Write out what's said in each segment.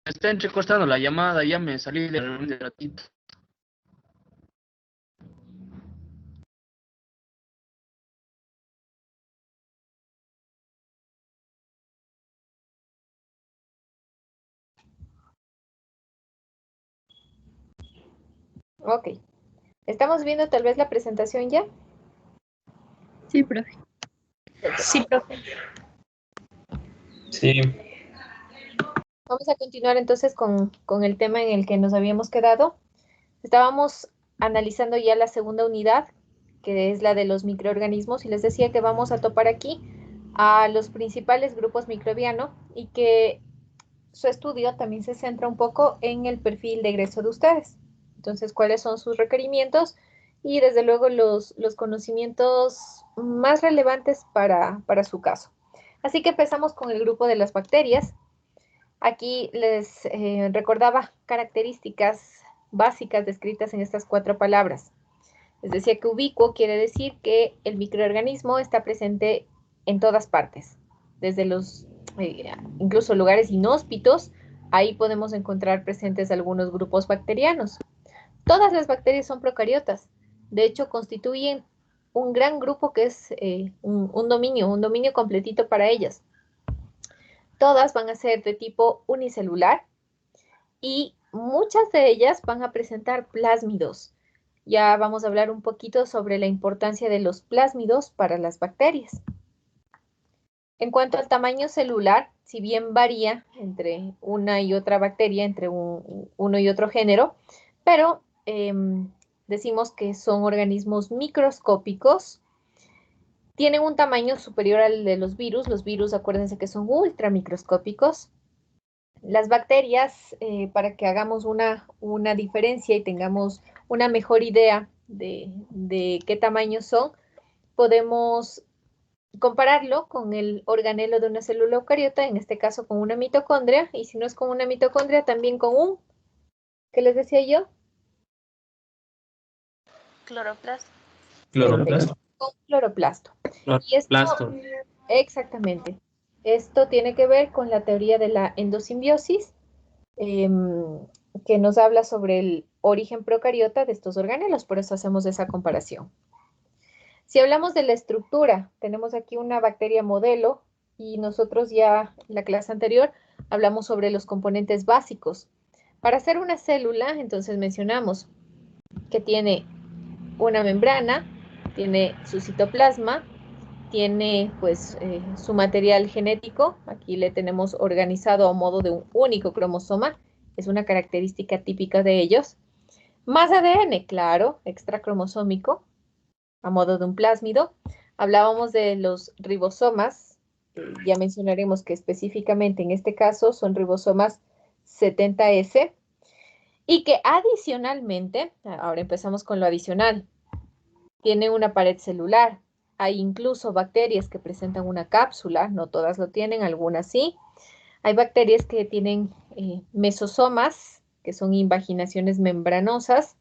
está entrecortando la llamada, ya me salí de ratito. Ok. ¿Estamos viendo tal vez la presentación ya? Sí, profe. Sí, profe. Sí. Vamos a continuar entonces con el tema en el que nos habíamos quedado. Estábamos analizando ya la segunda unidad, que es la de los microorganismos, y les decía que vamos a topar aquí a los principales grupos microbianos y que su estudio también se centra un poco en el perfil de egreso de ustedes. Entonces, ¿cuáles son sus requerimientos? Y desde luego los conocimientos más relevantes para su caso. Así que empezamos con el grupo de las bacterias. Aquí les recordaba características básicas descritas en estas 4 palabras. Les decía que ubicuo quiere decir que el microorganismo está presente en todas partes, desde los incluso lugares inhóspitos, ahí podemos encontrar presentes algunos grupos bacterianos. Todas las bacterias son procariotas, de hecho constituyen un gran grupo que es un dominio completito para ellas. Todas van a ser de tipo unicelular y muchas de ellas van a presentar plásmidos. Ya vamos a hablar un poquito sobre la importancia de los plásmidos para las bacterias. En cuanto al tamaño celular, si bien varía entre una y otra bacteria, entre uno y otro género, pero decimos que son organismos microscópicos. Tienen un tamaño superior al de los virus. Los virus, acuérdense que son ultramicroscópicos. Las bacterias, para que hagamos una diferencia y tengamos una mejor idea de qué tamaño son, podemos compararlo con el organelo de una célula eucariota, en este caso con una mitocondria, y si no es con una mitocondria, también con un, ¿qué les decía yo? Cloroplasto. Cloroplasto. Con cloroplasto. Y esto, Cloroplasto. exactamente, esto tiene que ver con la teoría de la endosimbiosis, que nos habla sobre el origen procariota de estos organelos, por eso hacemos esa comparación. Si hablamos de la estructura, tenemos aquí una bacteria modelo y nosotros ya en la clase anterior hablamos sobre los componentes básicos. Para hacer una célula, entonces mencionamos que tiene una membrana, tiene su citoplasma, tiene pues su material genético, aquí le tenemos organizado a modo de un único cromosoma, es una característica típica de ellos. Más ADN, claro, extracromosómico, a modo de un plásmido. Hablábamos de los ribosomas, ya mencionaremos que específicamente en este caso son ribosomas 70S, y que adicionalmente, ahora empezamos con lo adicional, tiene una pared celular. Hay incluso bacterias que presentan una cápsula, no todas lo tienen, algunas sí. Hay bacterias que tienen mesosomas, que son invaginaciones membranosas.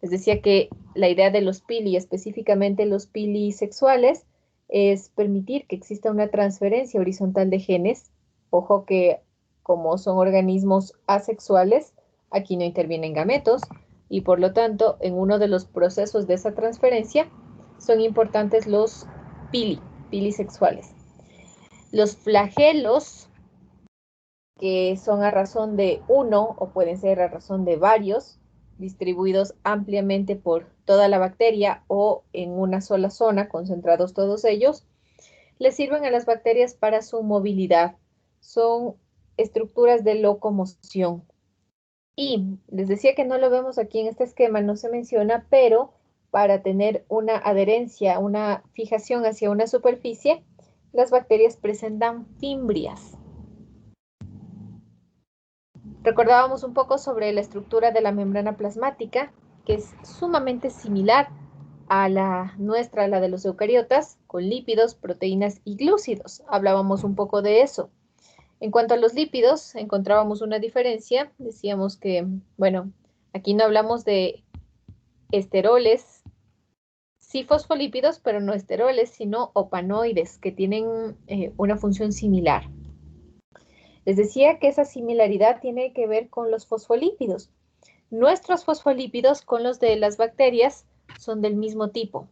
Les decía que la idea de los pili, específicamente los pili sexuales, es permitir que exista una transferencia horizontal de genes. Ojo que como son organismos asexuales, aquí no intervienen gametos y por lo tanto en uno de los procesos de esa transferencia son importantes los pili sexuales. Los flagelos, que son a razón de uno o pueden ser a razón de varios, distribuidos ampliamente por toda la bacteria o en una sola zona, concentrados todos ellos, les sirven a las bacterias para su movilidad. Son estructuras de locomoción. Y les decía que no lo vemos aquí en este esquema, no se menciona, pero para tener una adherencia, una fijación hacia una superficie, las bacterias presentan fimbrias. Recordábamos un poco sobre la estructura de la membrana plasmática, que es sumamente similar a la nuestra, la de los eucariotas, con lípidos, proteínas y glúcidos. Hablábamos un poco de eso. En cuanto a los lípidos, encontrábamos una diferencia. Decíamos que, bueno, aquí no hablamos de esteroles, sí fosfolípidos, pero no esteroles, sino opanoides, que tienen una función similar. Les decía que esa similaridad tiene que ver con los fosfolípidos. Nuestros fosfolípidos con los de las bacterias son del mismo tipo.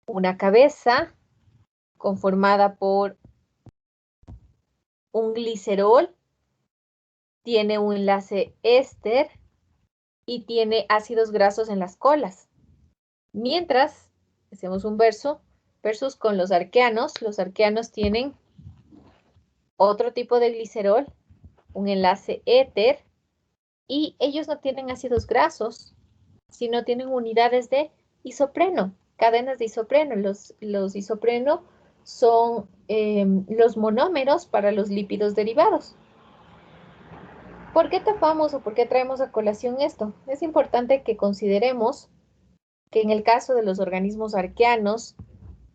Una cabeza conformada por un glicerol, tiene un enlace éster y tiene ácidos grasos en las colas. Mientras, hacemos un versus con los arqueanos tienen otro tipo de glicerol, un enlace éter, y ellos no tienen ácidos grasos, sino tienen unidades de isopreno, cadenas de isopreno. Los isopreno son los monómeros para los lípidos derivados. ¿Por qué tapamos o por qué traemos a colación esto? Es importante que consideremos que en el caso de los organismos arqueanos,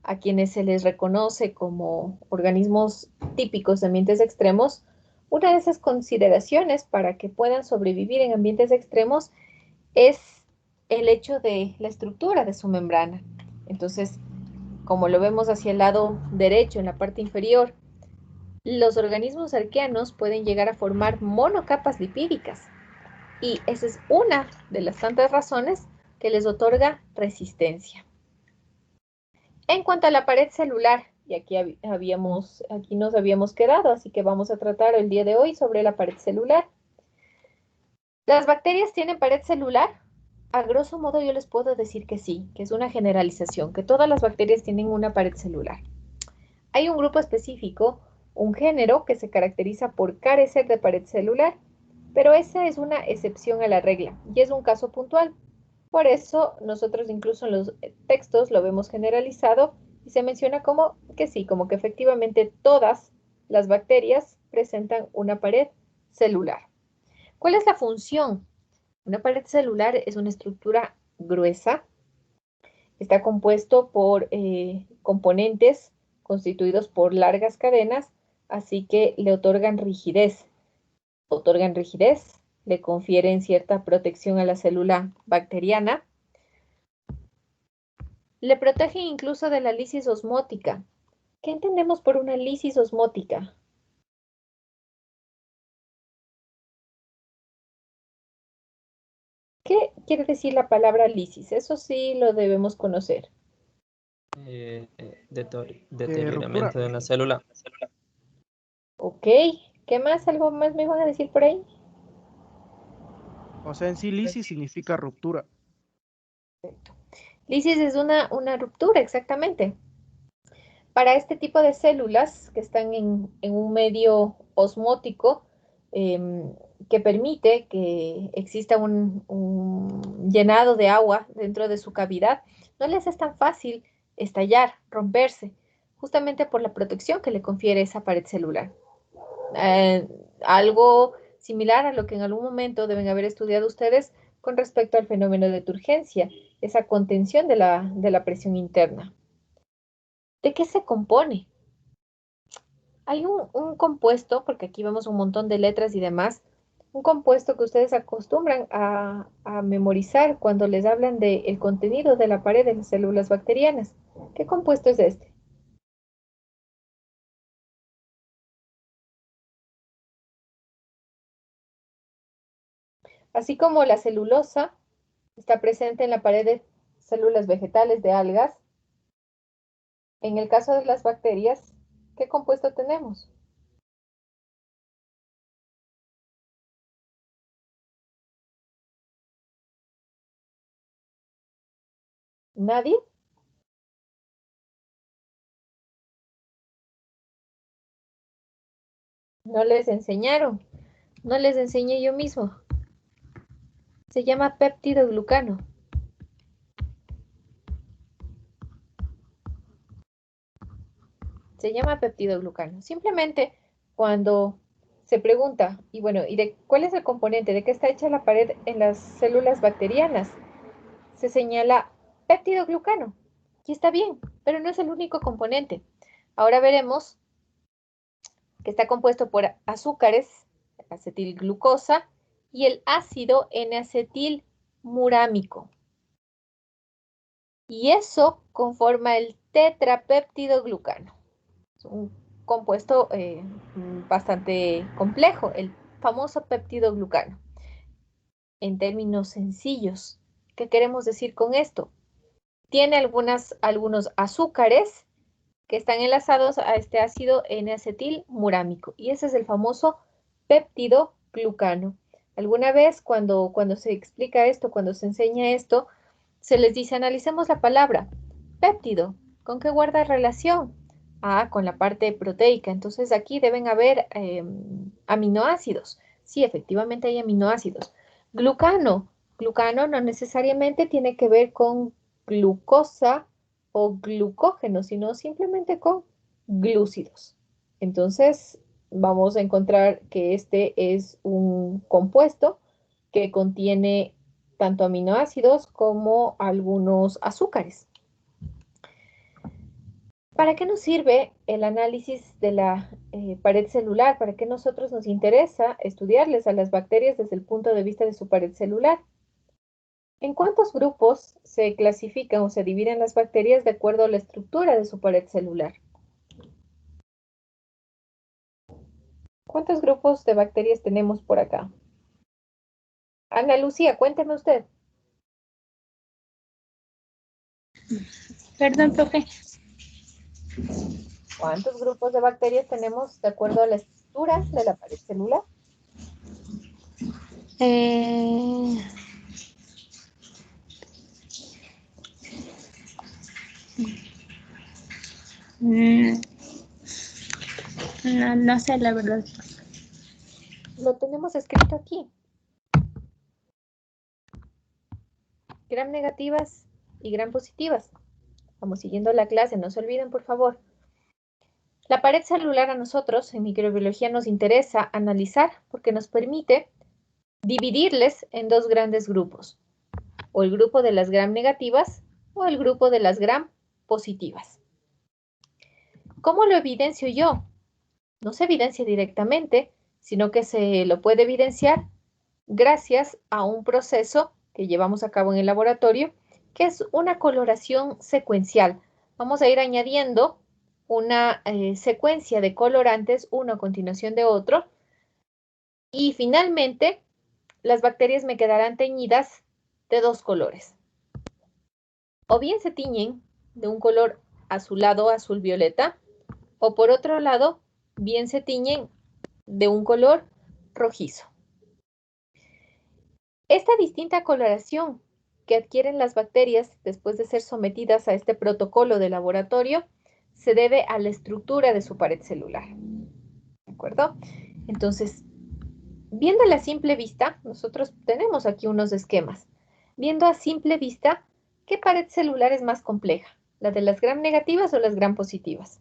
a quienes se les reconoce como organismos típicos de ambientes extremos, una de esas consideraciones para que puedan sobrevivir en ambientes extremos es el hecho de la estructura de su membrana. Entonces, como lo vemos hacia el lado derecho, en la parte inferior, los organismos arqueanos pueden llegar a formar monocapas lipídicas. Y esa es una de las tantas razones que les otorga resistencia. En cuanto a la pared celular, y aquí nos habíamos quedado, así que vamos a tratar el día de hoy sobre la pared celular. ¿Las bacterias tienen pared celular? A grosso modo yo les puedo decir que sí, que es una generalización, que todas las bacterias tienen una pared celular. Hay un grupo específico, un género, que se caracteriza por carecer de pared celular, pero esa es una excepción a la regla y es un caso puntual. Por eso nosotros incluso en los textos lo vemos generalizado y se menciona como que sí, como que efectivamente todas las bacterias presentan una pared celular. ¿Cuál es la función? Una pared celular es una estructura gruesa, está compuesto por componentes constituidos por largas cadenas, así que le otorgan rigidez. Le confieren cierta protección a la célula bacteriana, le protegen incluso de la lisis osmótica. ¿Qué entendemos por una lisis osmótica? ¿Qué quiere decir la palabra lisis? Eso sí lo debemos conocer. Deterioramiento de una célula. Ok, ¿qué más? ¿Algo más me van a decir por ahí? O sea, en sí, lisis significa ruptura. Lisis es una ruptura, exactamente. Para este tipo de células que están en un medio osmótico, que permite que exista un llenado de agua dentro de su cavidad, no les es tan fácil estallar, romperse, justamente por la protección que le confiere esa pared celular. Algo similar a lo que en algún momento deben haber estudiado ustedes con respecto al fenómeno de turgencia, esa contención de la presión interna. ¿De qué se compone? Hay un compuesto, porque aquí vemos un montón de letras y demás, un compuesto que ustedes acostumbran a memorizar cuando les hablan del contenido de la pared de las células bacterianas. ¿Qué compuesto es este? Así como la celulosa está presente en la pared de células vegetales de algas, en el caso de las bacterias, ¿qué compuesto tenemos? ¿Nadie? No les enseñaron, no les enseñé yo mismo. Se llama péptidoglucano. Se llama peptidoglucano. Simplemente cuando se pregunta, y bueno, cuál es el componente? ¿De qué está hecha la pared en las células bacterianas? Se señala peptidoglucano. Y está bien, pero no es el único componente. Ahora veremos que está compuesto por azúcares, acetilglucosa, y el ácido N-acetilmurámico. Y eso conforma el tetrapeptidoglucano. Es un compuesto bastante complejo, el famoso peptidoglucano. En términos sencillos, ¿qué queremos decir con esto? Tiene algunos azúcares que están enlazados a este ácido N-acetilmurámico y ese es el famoso peptidoglucano. Alguna vez cuando se explica esto, cuando se enseña esto, se les dice, analicemos la palabra péptido. ¿Con qué guarda relación? Ah, con la parte proteica. Entonces aquí deben haber aminoácidos. Sí, efectivamente hay aminoácidos. Glucano. Glucano no necesariamente tiene que ver con glucosa o glucógeno, sino simplemente con glúcidos. Entonces, vamos a encontrar que este es un compuesto que contiene tanto aminoácidos como algunos azúcares. ¿Para qué nos sirve el análisis de la pared celular? ¿Para qué nosotros nos interesa estudiarles a las bacterias desde el punto de vista de su pared celular? ¿En cuántos grupos se clasifican o se dividen las bacterias de acuerdo a la estructura de su pared celular? ¿Cuántos grupos de bacterias tenemos por acá? Ana Lucía, cuénteme usted. Perdón, profe. ¿Cuántos grupos de bacterias tenemos de acuerdo a la estructura de la pared celular? No sé la verdad. Lo tenemos escrito aquí. Gram negativas y gram positivas. Vamos siguiendo la clase, no se olviden, por favor. La pared celular a nosotros en microbiología nos interesa analizar porque nos permite dividirles en dos grandes grupos, o el grupo de las gram negativas o el grupo de las gram positivas. ¿Cómo lo evidencio yo? No se evidencia directamente, sino que se lo puede evidenciar gracias a un proceso que llevamos a cabo en el laboratorio, que es una coloración secuencial. Vamos a ir añadiendo una secuencia de colorantes, uno a continuación de otro, y finalmente las bacterias me quedarán teñidas de dos colores. O bien se tiñen de un color azulado, azul violeta, o por otro lado, bien se tiñen de un color rojizo. Esta distinta coloración que adquieren las bacterias después de ser sometidas a este protocolo de laboratorio se debe a la estructura de su pared celular. ¿De acuerdo? Entonces, viendo a simple vista, nosotros tenemos aquí unos esquemas. Viendo a simple vista, ¿qué pared celular es más compleja? ¿La de las gram negativas o las gram positivas?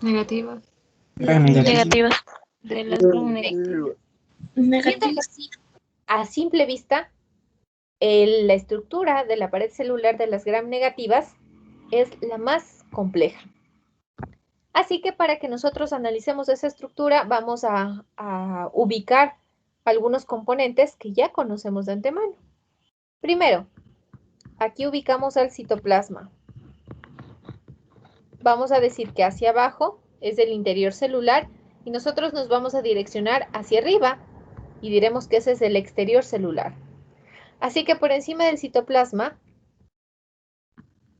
Negativas. Negativas. De las gram negativas. Viendo a simple vista, la estructura de la pared celular de las gram negativas es la más compleja. Así que para que nosotros analicemos esa estructura, vamos a ubicar algunos componentes que ya conocemos de antemano. Primero, aquí ubicamos al citoplasma. Vamos a decir que hacia abajo es el interior celular y nosotros nos vamos a direccionar hacia arriba y diremos que ese es el exterior celular. Así que por encima del citoplasma,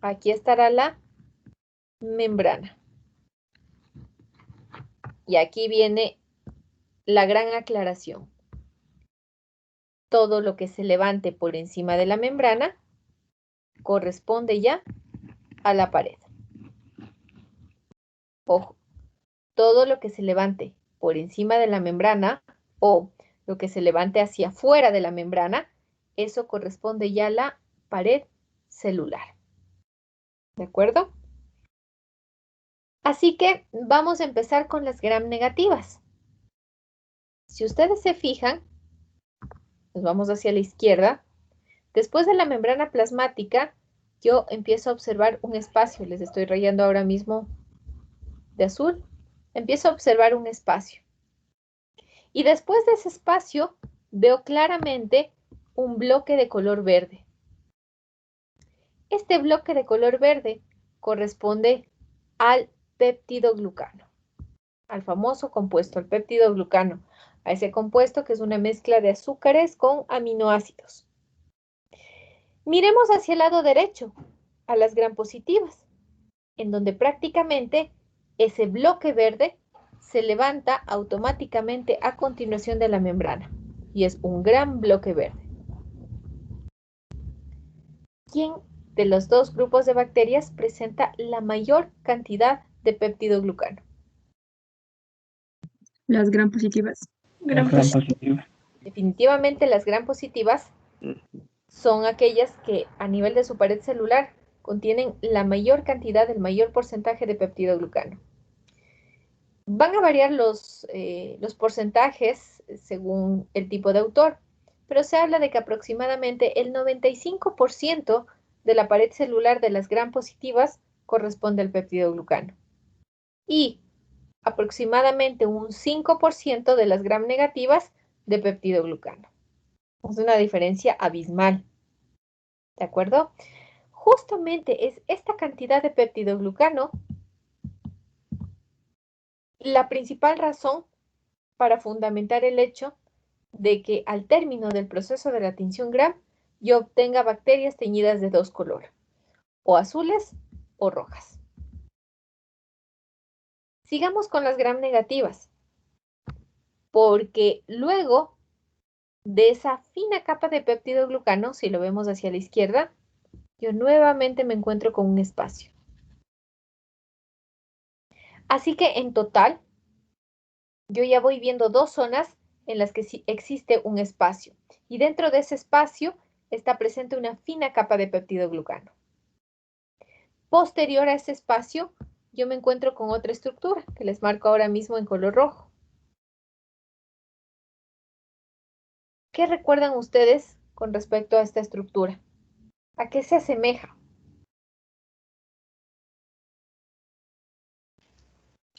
aquí estará la membrana. Y aquí viene la gran aclaración. Todo lo que se levante por encima de la membrana corresponde ya a la pared. Ojo, todo lo que se levante por encima de la membrana o lo que se levante hacia afuera de la membrana, eso corresponde ya a la pared celular. ¿De acuerdo? Así que vamos a empezar con las gram negativas. Si ustedes se fijan, nos vamos hacia la izquierda. Después de la membrana plasmática, yo empiezo a observar un espacio. Les estoy rayando ahora mismo de azul. Empiezo a observar un espacio. Y después de ese espacio, veo claramente un bloque de color verde. Este bloque de color verde corresponde al peptidoglucano, al famoso compuesto, al peptidoglucano, a ese compuesto que es una mezcla de azúcares con aminoácidos. Miremos hacia el lado derecho, a las gram positivas, en donde prácticamente ese bloque verde se levanta automáticamente a continuación de la membrana y es un gran bloque verde. ¿Quién de los dos grupos de bacterias presenta la mayor cantidad de peptidoglucano? Las gram positivas. Las gram positivas. Definitivamente las gram positivas son aquellas que a nivel de su pared celular contienen la mayor cantidad, el mayor porcentaje de peptidoglucano. Van a variar los porcentajes según el tipo de autor, pero se habla de que aproximadamente el 95% de la pared celular de las gram positivas corresponde al peptidoglucano. Y aproximadamente un 5% de las gram negativas de peptidoglucano. Es una diferencia abismal. ¿De acuerdo? Justamente es esta cantidad de peptidoglucano la principal razón para fundamentar el hecho de que al término del proceso de la tinción gram yo obtenga bacterias teñidas de dos colores, o azules o rojas. Sigamos con las gram negativas, porque luego de esa fina capa de peptidoglucano, si lo vemos hacia la izquierda, yo nuevamente me encuentro con un espacio. Así que en total, yo ya voy viendo dos zonas en las que sí existe un espacio. Y dentro de ese espacio está presente una fina capa de peptidoglucano. Posterior a ese espacio, yo me encuentro con otra estructura que les marco ahora mismo en color rojo. ¿Qué recuerdan ustedes con respecto a esta estructura? ¿A qué se asemeja?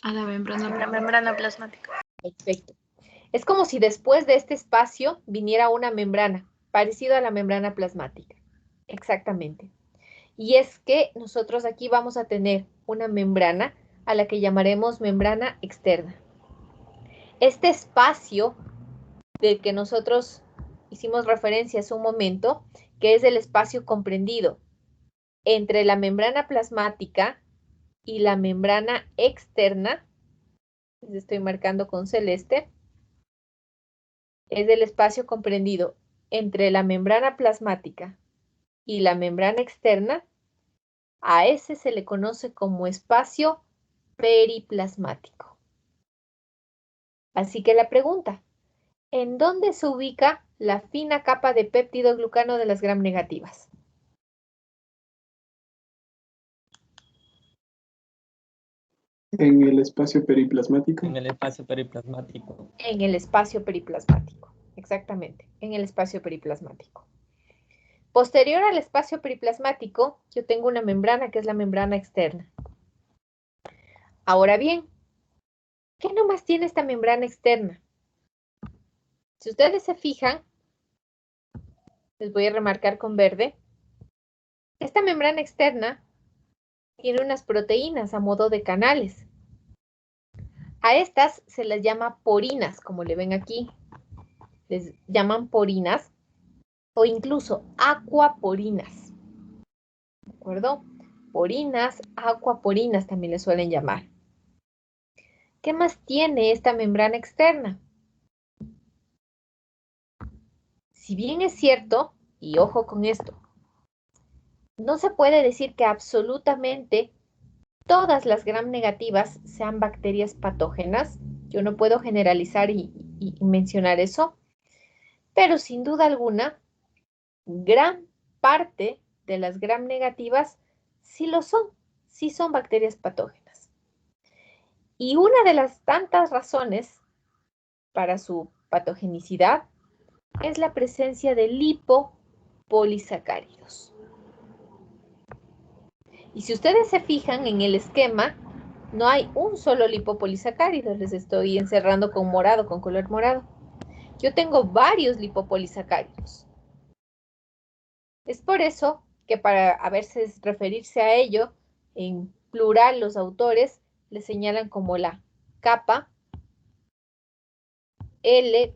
A la membrana. La membrana plasmática. Perfecto. Es como si después de este espacio viniera una membrana, parecido a la membrana plasmática. Exactamente. Y es que nosotros aquí vamos a tener una membrana a la que llamaremos membrana externa. Este espacio del que nosotros hicimos referencia hace un momento, que es el espacio comprendido entre la membrana plasmática y la membrana externa, les estoy marcando con celeste, es el espacio comprendido entre la membrana plasmática y la membrana externa. A ese se le conoce como espacio periplasmático. Así que la pregunta, ¿en dónde se ubica la fina capa de peptidoglucano de las gram negativas? En el espacio periplasmático. En el espacio periplasmático. En el espacio periplasmático, exactamente, en el espacio periplasmático. Posterior al espacio periplasmático, yo tengo una membrana que es la membrana externa. Ahora bien, ¿qué nomás tiene esta membrana externa? Si ustedes se fijan, les voy a remarcar con verde, esta membrana externa tiene unas proteínas a modo de canales. A estas se les llama porinas, como le ven aquí. Les llaman porinas o incluso acuaporinas. ¿De acuerdo? Porinas, acuaporinas también le suelen llamar. ¿Qué más tiene esta membrana externa? Si bien es cierto, y ojo con esto, no se puede decir que absolutamente todas las gram negativas sean bacterias patógenas. Yo no puedo generalizar y mencionar eso, pero sin duda alguna, gran parte de las gram negativas sí lo son, sí son bacterias patógenas. Y una de las tantas razones para su patogenicidad es la presencia de lipopolisacáridos. Y si ustedes se fijan en el esquema, no hay un solo lipopolisacárido. Les estoy encerrando con morado, con color morado. Yo tengo varios lipopolisacáridos. Es por eso que para a veces referirse a ello, en plural los autores le señalan como la capa LPS,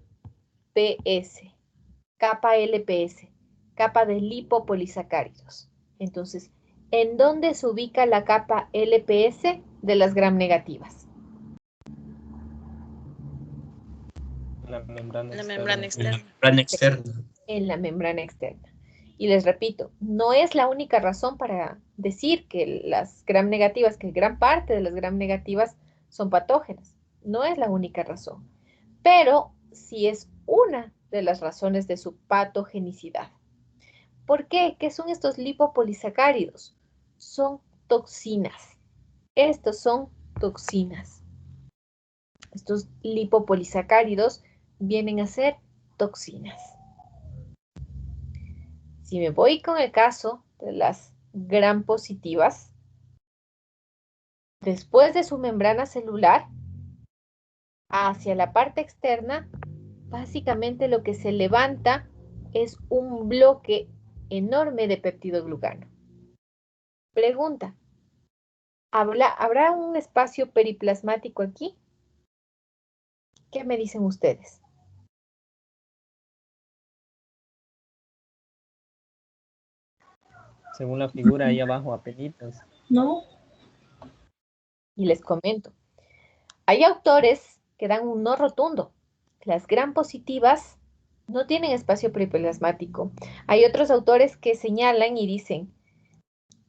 capa LPS, capa de lipopolisacáridos. Entonces, ¿en dónde se ubica la capa LPS de las gram negativas? La membrana La externa. membrana externa. Membrana externa. En la membrana externa. Y les repito, no es la única razón para decir que las gram negativas, que gran parte de las gram negativas son patógenas. No es la única razón, pero sí es una de las razones de su patogenicidad. ¿Por qué? ¿Qué son estos lipopolisacáridos? Son toxinas. Estos son toxinas. Estos lipopolisacáridos vienen a ser toxinas. Si me voy con el caso de las gram positivas, después de su membrana celular, hacia la parte externa, básicamente lo que se levanta es un bloque enorme de peptidoglucano. Pregunta, ¿habrá un espacio periplasmático aquí? ¿Qué me dicen ustedes? Según la figura ahí abajo, apenitas. No. Y les comento. Hay autores que dan un no rotundo. Las gram positivas no tienen espacio periplasmático. Hay otros autores que señalan y dicen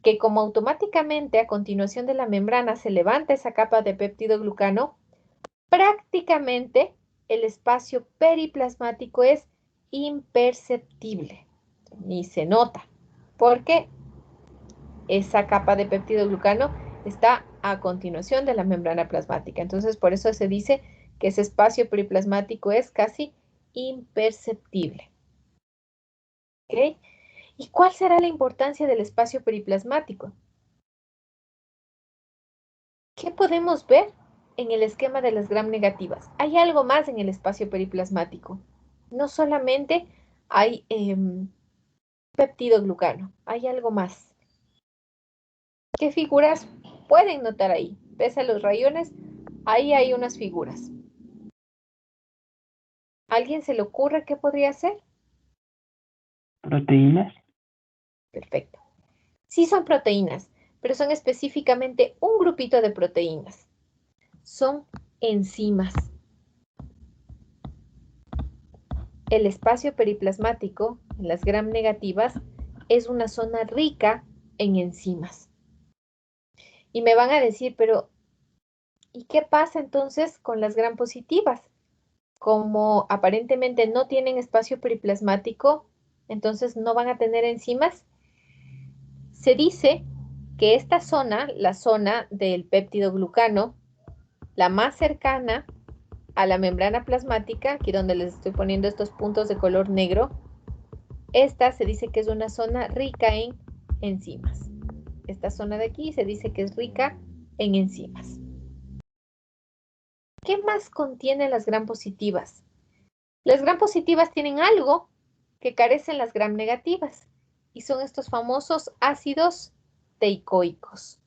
que como automáticamente a continuación de la membrana se levanta esa capa de peptidoglucano, prácticamente el espacio periplasmático es imperceptible, ni se nota, porque esa capa de peptidoglucano está a continuación de la membrana plasmática. Entonces, por eso se dice que ese espacio periplasmático es casi imperceptible. ¿Ok? ¿Y cuál será la importancia del espacio periplasmático? ¿Qué podemos ver en el esquema de las gram negativas? Hay algo más en el espacio periplasmático. No solamente hay peptidoglucano, hay algo más. ¿Qué figuras pueden notar ahí? Pese a los rayones, ahí hay unas figuras. ¿A alguien se le ocurre qué podría ser? Proteínas. Perfecto. Sí son proteínas, pero son específicamente un grupito de proteínas. Son enzimas. El espacio periplasmático en las gram negativas es una zona rica en enzimas. Y me van a decir, pero ¿y qué pasa entonces con las gram positivas? Como aparentemente no tienen espacio periplasmático, entonces no van a tener enzimas. Se dice que esta zona, la zona del peptidoglucano, la más cercana a la membrana plasmática, aquí donde les estoy poniendo estos puntos de color negro, esta se dice que es una zona rica en enzimas. Esta zona de aquí se dice que es rica en enzimas. ¿Qué más contienen las gram positivas? Las gram positivas tienen algo que carecen las gram negativas y son estos famosos ácidos teicoicos.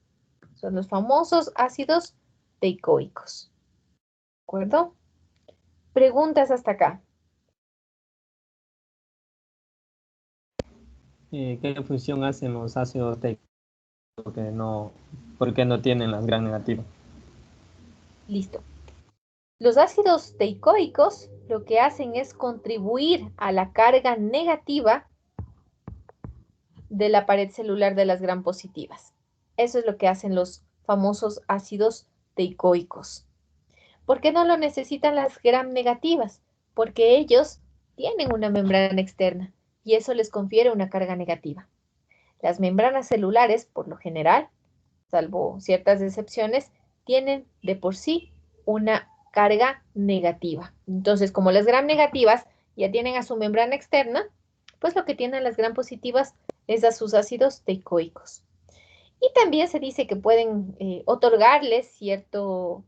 Son los famosos ácidos teicoicos. ¿De acuerdo? Preguntas hasta acá. ¿Qué función hacen los ácidos teicos porque no tienen las gram negativas? Listo. Los ácidos teicoicos lo que hacen es contribuir a la carga negativa de la pared celular de las gram positivas. Eso es lo que hacen los famosos ácidos teicoicos. ¿Por qué no lo necesitan las gram negativas? Porque ellos tienen una membrana externa y eso les confiere una carga negativa. Las membranas celulares, por lo general, salvo ciertas excepciones, tienen de por sí una carga negativa. Entonces, como las gram negativas ya tienen a su membrana externa, pues lo que tienen las gram positivas es a sus ácidos teicoicos. Y también se dice que pueden otorgarles cierto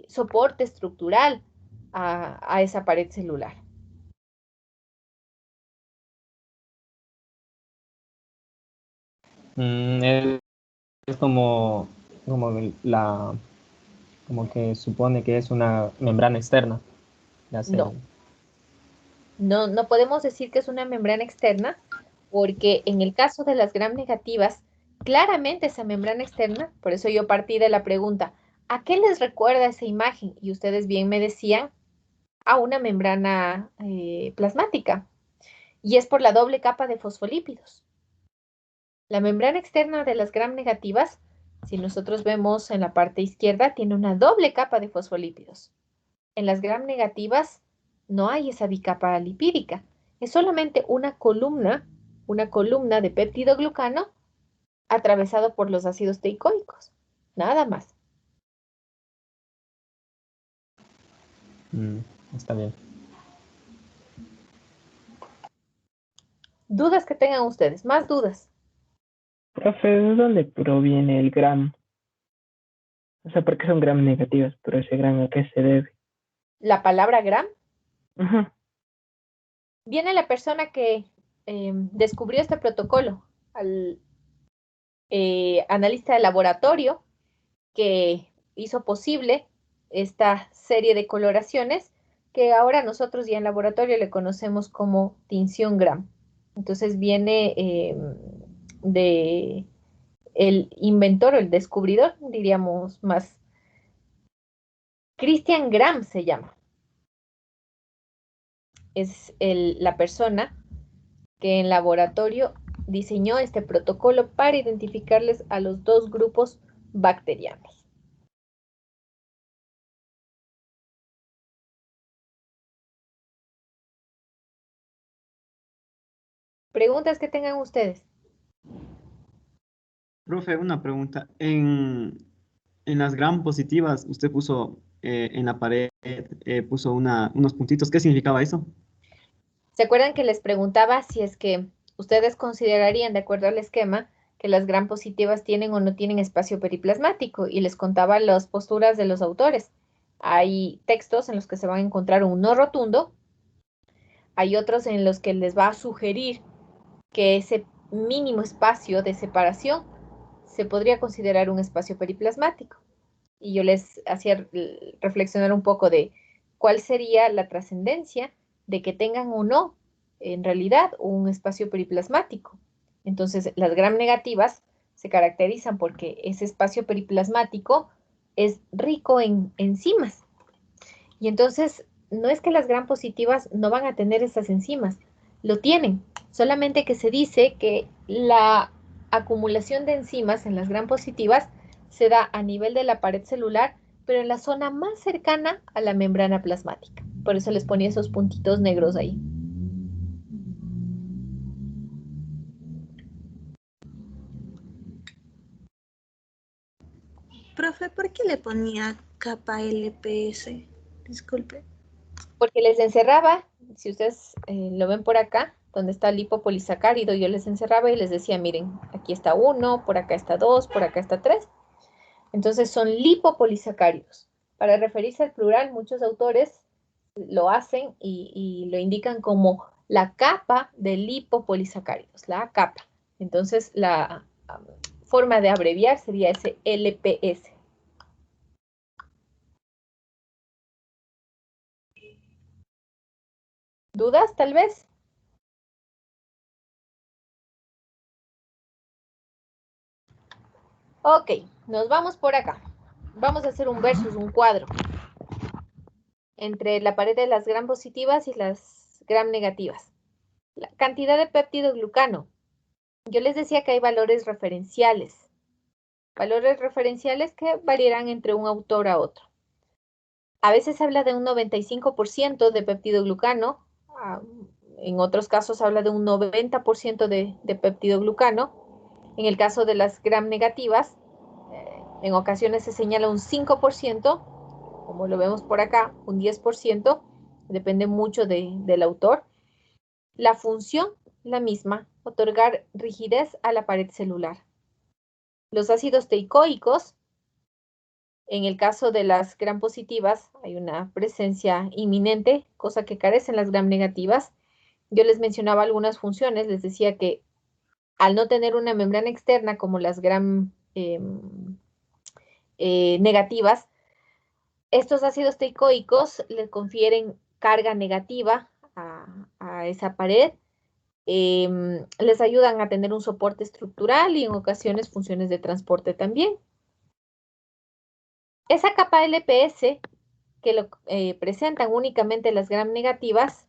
soporte estructural a esa pared celular. Es es como que supone que es una membrana externa. La No. No podemos decir que es una membrana externa, porque en el caso de las gram negativas, claramente esa membrana externa, por eso yo partí de la pregunta, ¿a qué les recuerda esa imagen? Y ustedes bien me decían, a una membrana plasmática, y es por la doble capa de fosfolípidos. La membrana externa de las gram negativas, si nosotros vemos en la parte izquierda, tiene una doble capa de fosfolípidos. En las gram negativas no hay esa bicapa lipídica, es solamente una columna de péptidoglucano atravesado por los ácidos teicoicos, nada más. Está bien. ¿Dudas que tengan ustedes? ¿Más dudas? Profe, ¿de dónde proviene el gram? O sea, ¿por qué son gram negativas? Pero ese gram, ¿a qué se debe? La palabra gram Ajá. viene la persona que descubrió este protocolo, al analista de laboratorio que hizo posible esta serie de coloraciones que ahora nosotros ya en laboratorio le conocemos como tinción gram. Entonces viene de el inventor o el descubridor, diríamos más, Christian Gram se llama. Es la persona que en laboratorio diseñó este protocolo para identificarles a los dos grupos bacterianos. Preguntas que tengan ustedes. Profe, una pregunta. En las gram positivas, usted puso en la pared, puso unos puntitos. ¿Qué significaba eso? ¿Se acuerdan que les preguntaba si es que ustedes considerarían, de acuerdo al esquema, que las gram positivas tienen o no tienen espacio periplasmático? Y les contaba las posturas de los autores. Hay textos en los que se van a encontrar un no rotundo. Hay otros en los que les va a sugerir que ese mínimo espacio de separación se podría considerar un espacio periplasmático. Y yo les hacía reflexionar un poco de cuál sería la trascendencia de que tengan o no, en realidad, un espacio periplasmático. Entonces, las gram negativas se caracterizan porque ese espacio periplasmático es rico en enzimas. Y entonces, no es que las gram positivas no van a tener esas enzimas, lo tienen, solamente que se dice que la acumulación de enzimas en las gram positivas se da a nivel de la pared celular, pero en la zona más cercana a la membrana plasmática. Por eso les ponía esos puntitos negros ahí. Profe, ¿por qué le ponía capa LPS? Disculpe. Porque les encerraba, si ustedes lo ven por acá, donde está el lipopolisacárido, yo les encerraba y les decía, miren, aquí está 1, por acá está 2, por acá está 3. Entonces son lipopolisacáridos. Para referirse al plural, muchos autores lo hacen y lo indican como la capa de lipopolisacáridos, la capa. Entonces la forma de abreviar sería ese LPS. ¿Dudas tal vez? Ok, nos vamos por acá. Vamos a hacer un versus, un cuadro entre la pared de las gram positivas y las gram negativas. La cantidad de péptidoglucano. Yo les decía que hay valores referenciales. Valores referenciales que variarán entre un autor a otro. A veces se habla de un 95% de péptidoglucano, en otros casos habla de un 90% de péptidoglucano. En el caso de las gram negativas, en ocasiones se señala un 5%, como lo vemos por acá, un 10%, depende mucho del autor. La función, la misma, otorgar rigidez a la pared celular. Los ácidos teicoicos, en el caso de las gram positivas, hay una presencia inminente, cosa que carecen las gram negativas. Yo les mencionaba algunas funciones, les decía que al no tener una membrana externa como las gram negativas, estos ácidos teicoicos le confieren carga negativa a esa pared, les ayudan a tener un soporte estructural y en ocasiones funciones de transporte también. Esa capa LPS que lo presentan únicamente las gram negativas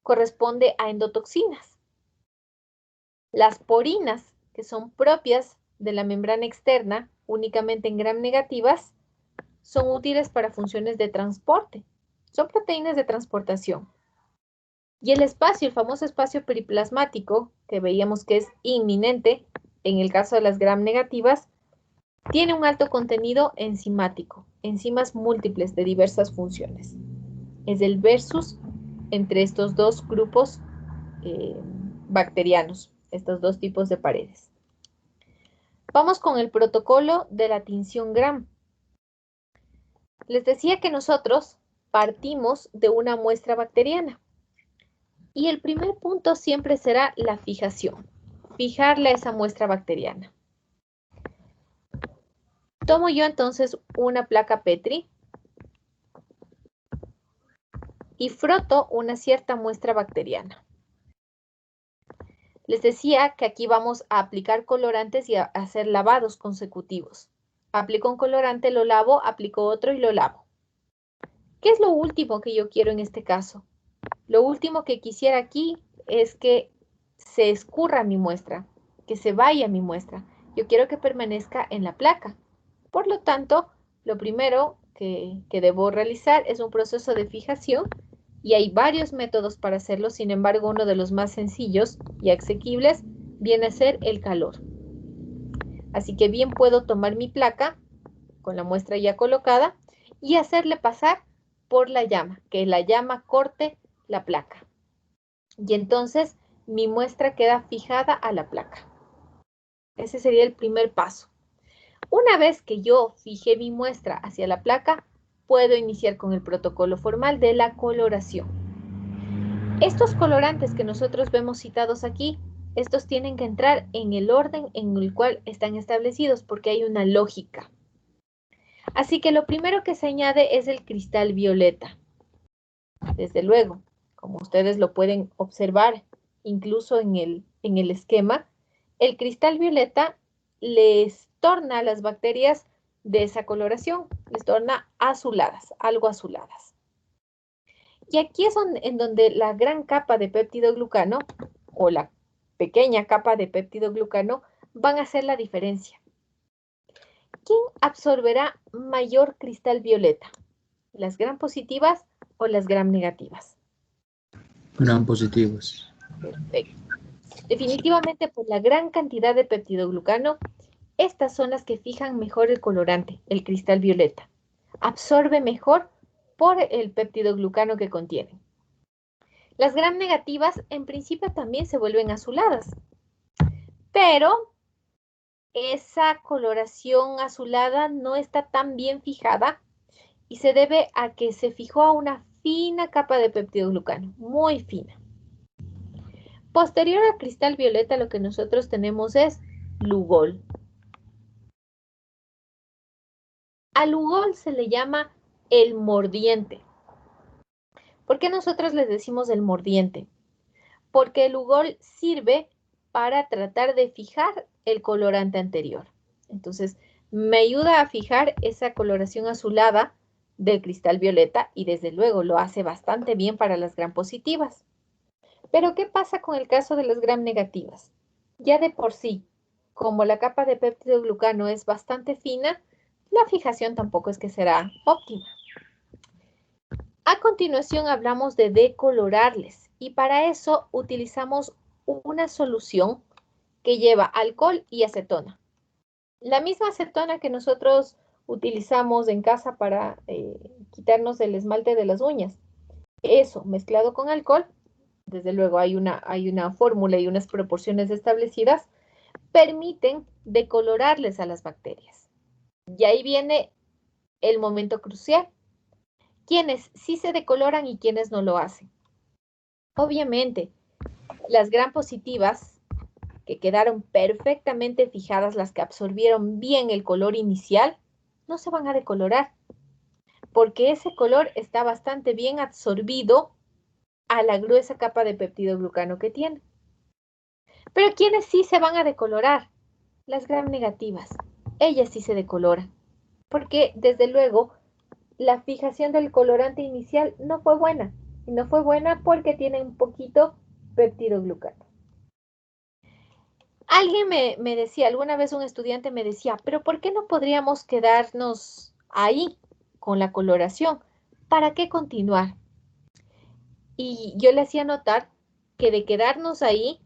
corresponde a endotoxinas. Las porinas, que son propias de la membrana externa, únicamente en gram negativas, son útiles para funciones de transporte. Son proteínas de transportación. Y el espacio, el famoso espacio periplasmático, que veíamos que es inminente en el caso de las gram negativas, tiene un alto contenido enzimático, enzimas múltiples de diversas funciones. Es el versus entre estos dos grupos bacterianos, estos dos tipos de paredes. Vamos con el protocolo de la tinción gram. Les decía que nosotros partimos de una muestra bacteriana. Y el primer punto siempre será la fijación. Fijarle a esa muestra bacteriana. Tomo yo entonces una placa Petri y froto una cierta muestra bacteriana. Les decía que aquí vamos a aplicar colorantes y a hacer lavados consecutivos. Aplico un colorante, lo lavo, aplico otro y lo lavo. ¿Qué es lo último que yo quiero en este caso? Lo último que quisiera aquí es que se escurra mi muestra, que se vaya mi muestra. Yo quiero que permanezca en la placa. Por lo tanto, lo primero que debo realizar es un proceso de fijación y hay varios métodos para hacerlo. Sin embargo, uno de los más sencillos y asequibles viene a ser el calor. Así que bien puedo tomar mi placa con la muestra ya colocada y hacerle pasar por la llama, que la llama corte la placa. Y entonces mi muestra queda fijada a la placa. Ese sería el primer paso. Una vez que yo fijé mi muestra hacia la placa, puedo iniciar con el protocolo formal de la coloración. Estos colorantes que nosotros vemos citados aquí, estos tienen que entrar en el orden en el cual están establecidos porque hay una lógica. Así que lo primero que se añade es el cristal violeta. Desde luego, como ustedes lo pueden observar, incluso en el esquema, el cristal violeta les torna a las bacterias de esa coloración, les torna azuladas, algo azuladas. Y aquí es en donde la gran capa de péptidoglucano o la pequeña capa de péptidoglucano van a hacer la diferencia. ¿Quién absorberá mayor cristal violeta? ¿Las gram positivas o las gram negativas? Gram positivos. Perfecto. Definitivamente por la gran cantidad de peptidoglucano, estas son las que fijan mejor el colorante, el cristal violeta. Absorbe mejor por el peptidoglucano que contiene. Las gram negativas en principio también se vuelven azuladas, pero esa coloración azulada no está tan bien fijada y se debe a que se fijó a una fina capa de peptidoglucano, muy fina. Posterior al cristal violeta, lo que nosotros tenemos es Lugol. Al Lugol se le llama el mordiente. ¿Por qué nosotros les decimos el mordiente? Porque el Lugol sirve para tratar de fijar el colorante anterior. Entonces, me ayuda a fijar esa coloración azulada del cristal violeta y desde luego lo hace bastante bien para las gram positivas. Pero, ¿qué pasa con el caso de las gram negativas? Ya de por sí, como la capa de peptidoglucano es bastante fina, la fijación tampoco es que será óptima. A continuación hablamos de decolorarles y para eso utilizamos una solución que lleva alcohol y acetona. La misma acetona que nosotros utilizamos en casa para quitarnos el esmalte de las uñas. Eso mezclado con alcohol, desde luego hay una fórmula y unas proporciones establecidas, permiten decolorarles a las bacterias. Y ahí viene el momento crucial. ¿Quiénes sí se decoloran y quiénes no lo hacen? Obviamente, las gram positivas, que quedaron perfectamente fijadas, las que absorbieron bien el color inicial, no se van a decolorar, porque ese color está bastante bien absorbido a la gruesa capa de peptidoglucano que tiene. Pero ¿quiénes sí se van a decolorar? Las gram negativas. Ellas sí se decoloran, porque desde luego la fijación del colorante inicial no fue buena. Y no fue buena porque tiene un poquito peptidoglucano. Alguien me decía, alguna vez un estudiante me decía, pero ¿por qué no podríamos quedarnos ahí con la coloración? ¿Para qué continuar? Y yo le hacía notar que de quedarnos ahí,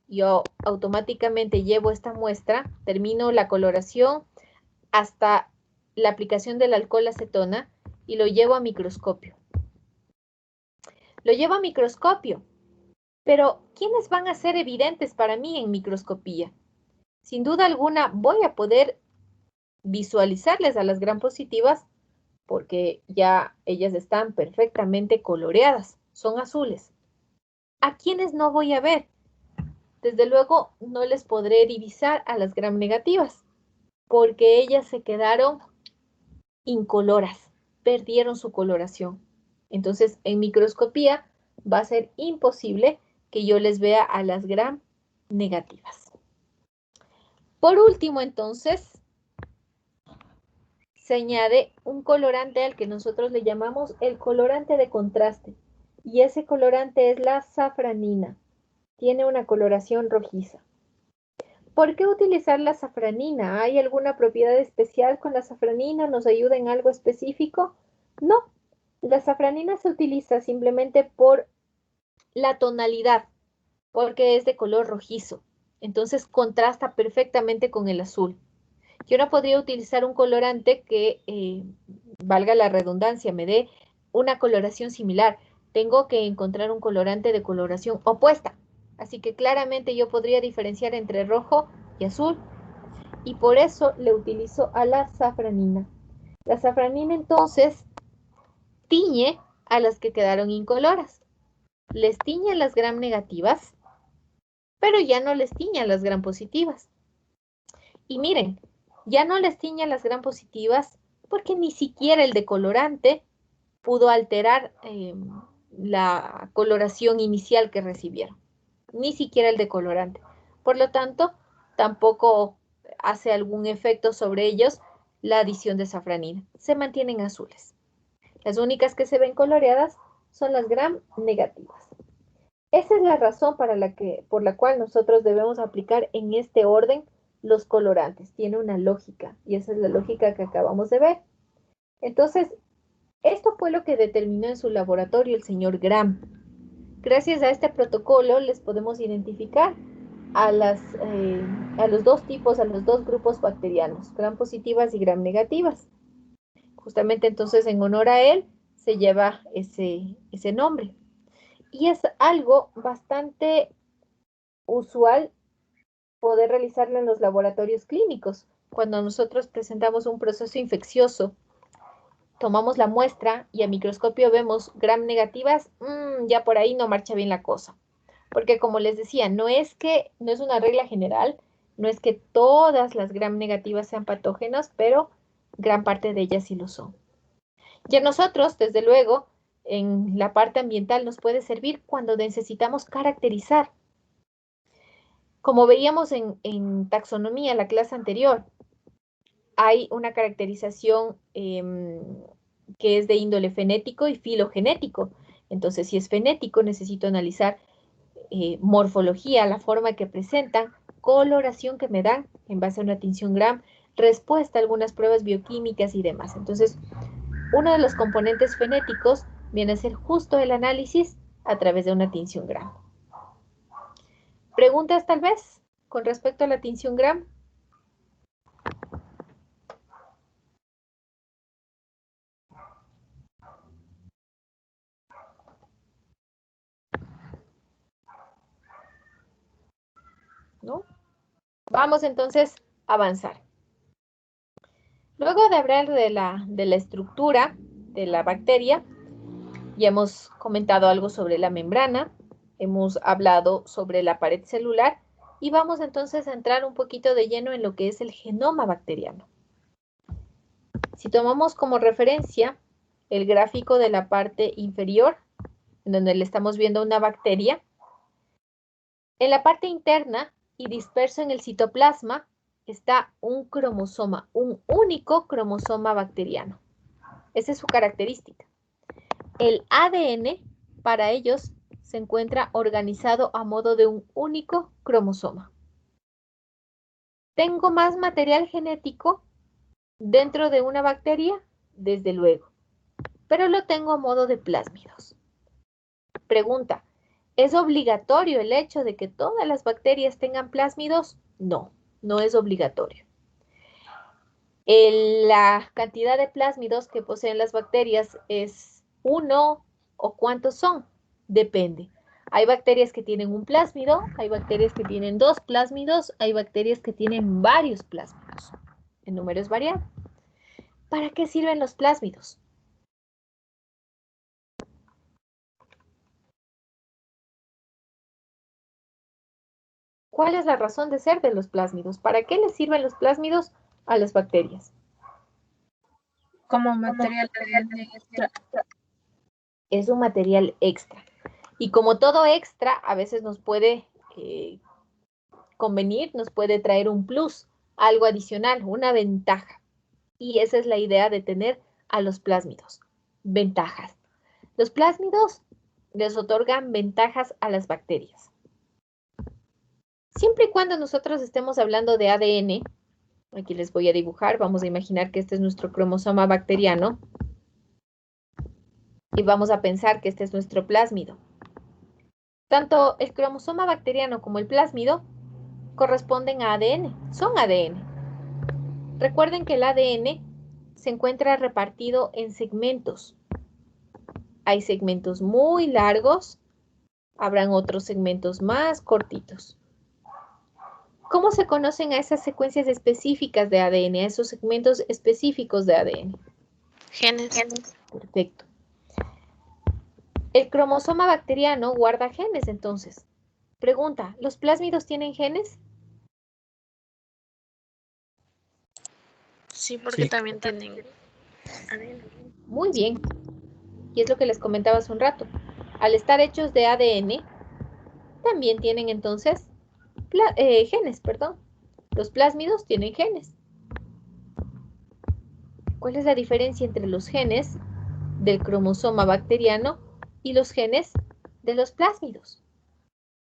yo automáticamente llevo esta muestra, termino la coloración hasta la aplicación del alcohol acetona y lo llevo a microscopio. Lo llevo a microscopio, pero ¿quiénes van a ser evidentes para mí en microscopía? Sin duda alguna voy a poder visualizarles a las gram positivas porque ya ellas están perfectamente coloreadas, son azules. ¿A quiénes no voy a ver? Desde luego no les podré divisar a las gram negativas porque ellas se quedaron incoloras, perdieron su coloración. Entonces, en microscopía va a ser imposible que yo les vea a las gram negativas. Por último, entonces, se añade un colorante al que nosotros le llamamos el colorante de contraste. Y ese colorante es la safranina. Tiene una coloración rojiza. ¿Por qué utilizar la safranina? ¿Hay alguna propiedad especial con la safranina? ¿Nos ayuda en algo específico? No. La safranina se utiliza simplemente por la tonalidad, porque es de color rojizo. Entonces contrasta perfectamente con el azul. Yo no podría utilizar un colorante que, valga la redundancia, me dé una coloración similar. Tengo que encontrar un colorante de coloración opuesta. Así que claramente yo podría diferenciar entre rojo y azul. Y por eso le utilizo a la safranina. La safranina entonces tiñe a las que quedaron incoloras. Les tiñe a las gram negativas, pero ya no les tiñe a las gram positivas. Y miren, ya no les tiñe a las gram positivas porque ni siquiera el decolorante pudo alterar la coloración inicial que recibieron. Ni siquiera el decolorante. Por lo tanto, tampoco hace algún efecto sobre ellos la adición de safranina. Se mantienen azules. Las únicas que se ven coloreadas son las gram negativas. Esa es la razón por la cual nosotros debemos aplicar en este orden los colorantes. Tiene una lógica y esa es la lógica que acabamos de ver. Entonces, esto fue lo que determinó en su laboratorio el señor Gram. Gracias a este protocolo les podemos identificar a los dos tipos, a los dos grupos bacterianos, gram positivas y gram negativas. Justamente entonces en honor a él se lleva ese nombre. Y es algo bastante usual poder realizarlo en los laboratorios clínicos. Cuando nosotros presentamos un proceso infeccioso, tomamos la muestra y a microscopio vemos gram negativas, ya por ahí no marcha bien la cosa. Porque como les decía, no es una regla general, no es que todas las gram negativas sean patógenas, pero gran parte de ellas sí lo son. Y a nosotros, desde luego, en la parte ambiental nos puede servir cuando necesitamos caracterizar. Como veíamos en taxonomía, la clase anterior, hay una caracterización que es de índole fenético y filogenético. Entonces, si es fenético, necesito analizar morfología, la forma que presentan, coloración que me dan en base a una tinción gram, respuesta a algunas pruebas bioquímicas y demás. Entonces, uno de los componentes fenéticos viene a ser justo el análisis a través de una tinción gram. ¿Preguntas tal vez con respecto a la tinción gram? ¿No? Vamos entonces a avanzar. Luego de hablar de la estructura de la bacteria, ya hemos comentado algo sobre la membrana, hemos hablado sobre la pared celular Y vamos entonces a entrar un poquito de lleno en lo que es el genoma bacteriano. Si tomamos como referencia el gráfico de la parte inferior, en donde le estamos viendo una bacteria, en la parte interna y disperso en el citoplasma está un cromosoma, un único cromosoma bacteriano. Esa es su característica. El ADN para ellos se encuentra organizado a modo de un único cromosoma. ¿Tengo más material genético dentro de una bacteria? Desde luego, pero lo tengo a modo de plásmidos. Pregunta, ¿es obligatorio el hecho de que todas las bacterias tengan plásmidos? No, no es obligatorio. La cantidad de plásmidos que poseen las bacterias es 1 o cuántos son, depende. Hay bacterias que tienen un plásmido, hay bacterias que tienen 2 plásmidos, hay bacterias que tienen varios plásmidos. El número es variable. ¿Para qué sirven los plásmidos? ¿Cuál es la razón de ser de los plásmidos? ¿Para qué les sirven los plásmidos a las bacterias? Como material extra. Es un material extra. Y como todo extra, a veces nos puede convenir, nos puede traer un plus, algo adicional, una ventaja. Y esa es la idea de tener a los plásmidos. Ventajas. Los plásmidos les otorgan ventajas a las bacterias. Siempre y cuando nosotros estemos hablando de ADN, aquí les voy a dibujar, vamos a imaginar que este es nuestro cromosoma bacteriano y vamos a pensar que este es nuestro plásmido. Tanto el cromosoma bacteriano como el plásmido corresponden a ADN, son ADN. Recuerden que el ADN se encuentra repartido en segmentos. Hay segmentos muy largos, habrán otros segmentos más cortitos. ¿Cómo se conocen a esas secuencias específicas de ADN, a esos segmentos específicos de ADN? Genes. Perfecto. El cromosoma bacteriano guarda genes, entonces. Pregunta, ¿los plásmidos tienen genes? Sí, porque Sí. también tienen ADN. Muy bien. Y es lo que les comentaba hace un rato. Al estar hechos de ADN, también tienen entonces genes, perdón. Los plásmidos tienen genes. ¿Cuál es la diferencia entre los genes del cromosoma bacteriano y los genes de los plásmidos?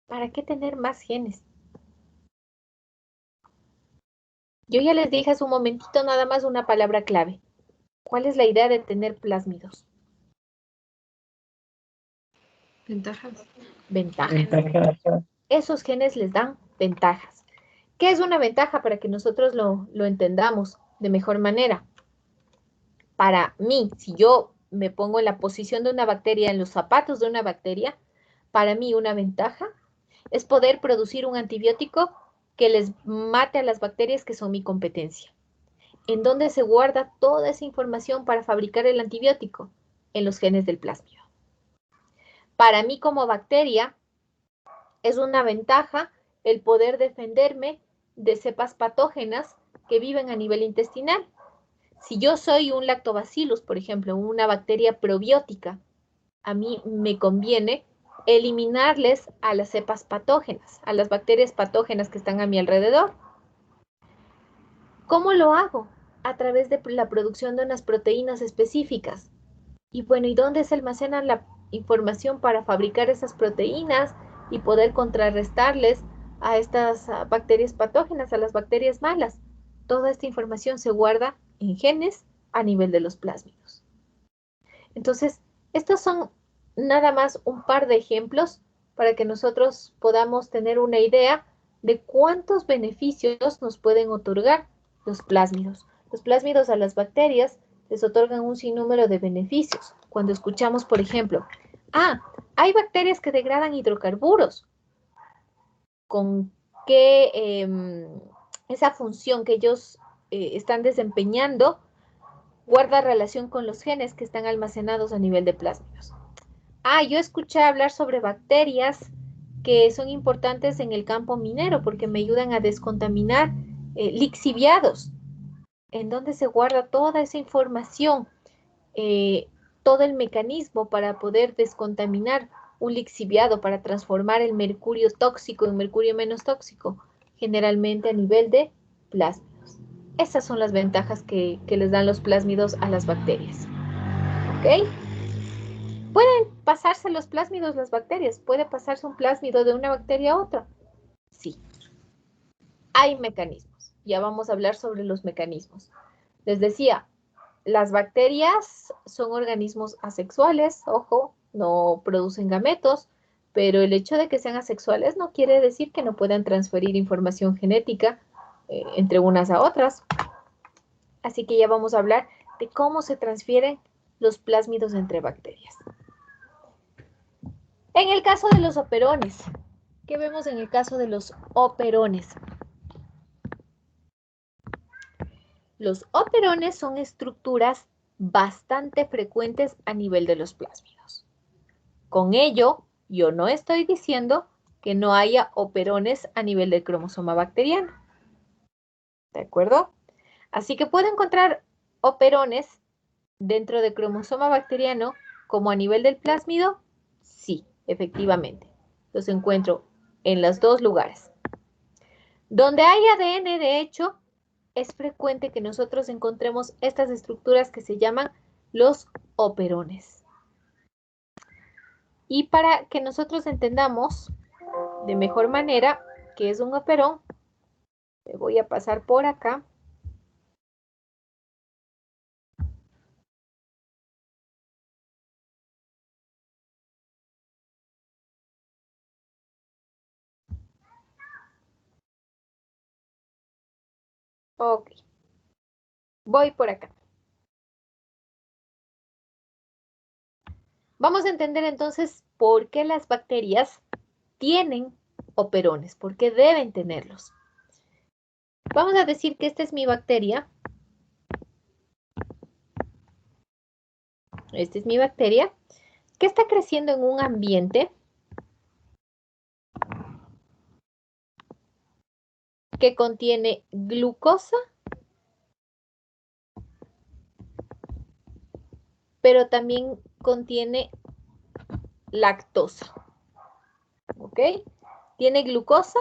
¿Para qué tener más genes? Yo ya les dije hace un momentito nada más una palabra clave. ¿Cuál es la idea de tener plásmidos? Ventajas. Ventajas. Esos genes les dan ventajas. ¿Qué es una ventaja para que nosotros lo entendamos de mejor manera? Para mí, si yo me pongo en la posición de una bacteria, en los zapatos de una bacteria, para mí una ventaja es poder producir un antibiótico que les mate a las bacterias que son mi competencia. ¿En dónde se guarda toda esa información para fabricar el antibiótico? En los genes del plásmido. Para mí como bacteria es una ventaja el poder defenderme de cepas patógenas que viven a nivel intestinal. Si yo soy un lactobacillus, por ejemplo, una bacteria probiótica, a mí me conviene eliminarles a las cepas patógenas, a las bacterias patógenas que están a mi alrededor. ¿Cómo lo hago? A través de la producción de unas proteínas específicas. Y bueno, ¿y dónde se almacena la información para fabricar esas proteínas y poder contrarrestarles a estas bacterias patógenas, a las bacterias malas? Toda esta información se guarda en genes a nivel de los plásmidos. Entonces, estos son nada más un par de ejemplos para que nosotros podamos tener una idea de cuántos beneficios nos pueden otorgar los plásmidos. Los plásmidos a las bacterias les otorgan un sinnúmero de beneficios. Cuando escuchamos, por ejemplo, hay bacterias que degradan hidrocarburos. ¿Con qué esa función que ellos están desempeñando guarda relación con los genes que están almacenados a nivel de plásmidos? Yo escuché hablar sobre bacterias que son importantes en el campo minero porque me ayudan a descontaminar lixiviados, en donde se guarda toda esa información, todo el mecanismo para poder descontaminar un lixiviado, para transformar el mercurio tóxico en mercurio menos tóxico, generalmente a nivel de plásmidos. Esas son las ventajas que les dan los plásmidos a las bacterias. ¿Ok? ¿Pueden pasarse los plásmidos las bacterias? ¿Puede pasarse un plásmido de una bacteria a otra? Sí. Hay mecanismos. Ya vamos a hablar sobre los mecanismos. Les decía, las bacterias son organismos asexuales, ojo, no producen gametos, pero el hecho de que sean asexuales no quiere decir que no puedan transferir información genética entre unas a otras. Así que ya vamos a hablar de cómo se transfieren los plásmidos entre bacterias. En el caso de los operones, ¿qué vemos en el caso de los operones? Los operones son estructuras bastante frecuentes a nivel de los plásmidos. Con ello, yo no estoy diciendo que no haya operones a nivel del cromosoma bacteriano. ¿De acuerdo? Así que puedo encontrar operones dentro del cromosoma bacteriano como a nivel del plásmido. Sí, efectivamente. Los encuentro en los dos lugares. Donde hay ADN, de hecho, es frecuente que nosotros encontremos estas estructuras que se llaman los operones. Y para que nosotros entendamos de mejor manera qué es un operón, me voy a pasar por acá. Ok. Voy por acá. Vamos a entender entonces por qué las bacterias tienen operones, por qué deben tenerlos. Vamos a decir que esta es mi bacteria. Esta es mi bacteria, que está creciendo en un ambiente que contiene glucosa, pero también contiene lactosa. ¿Ok? Tiene glucosa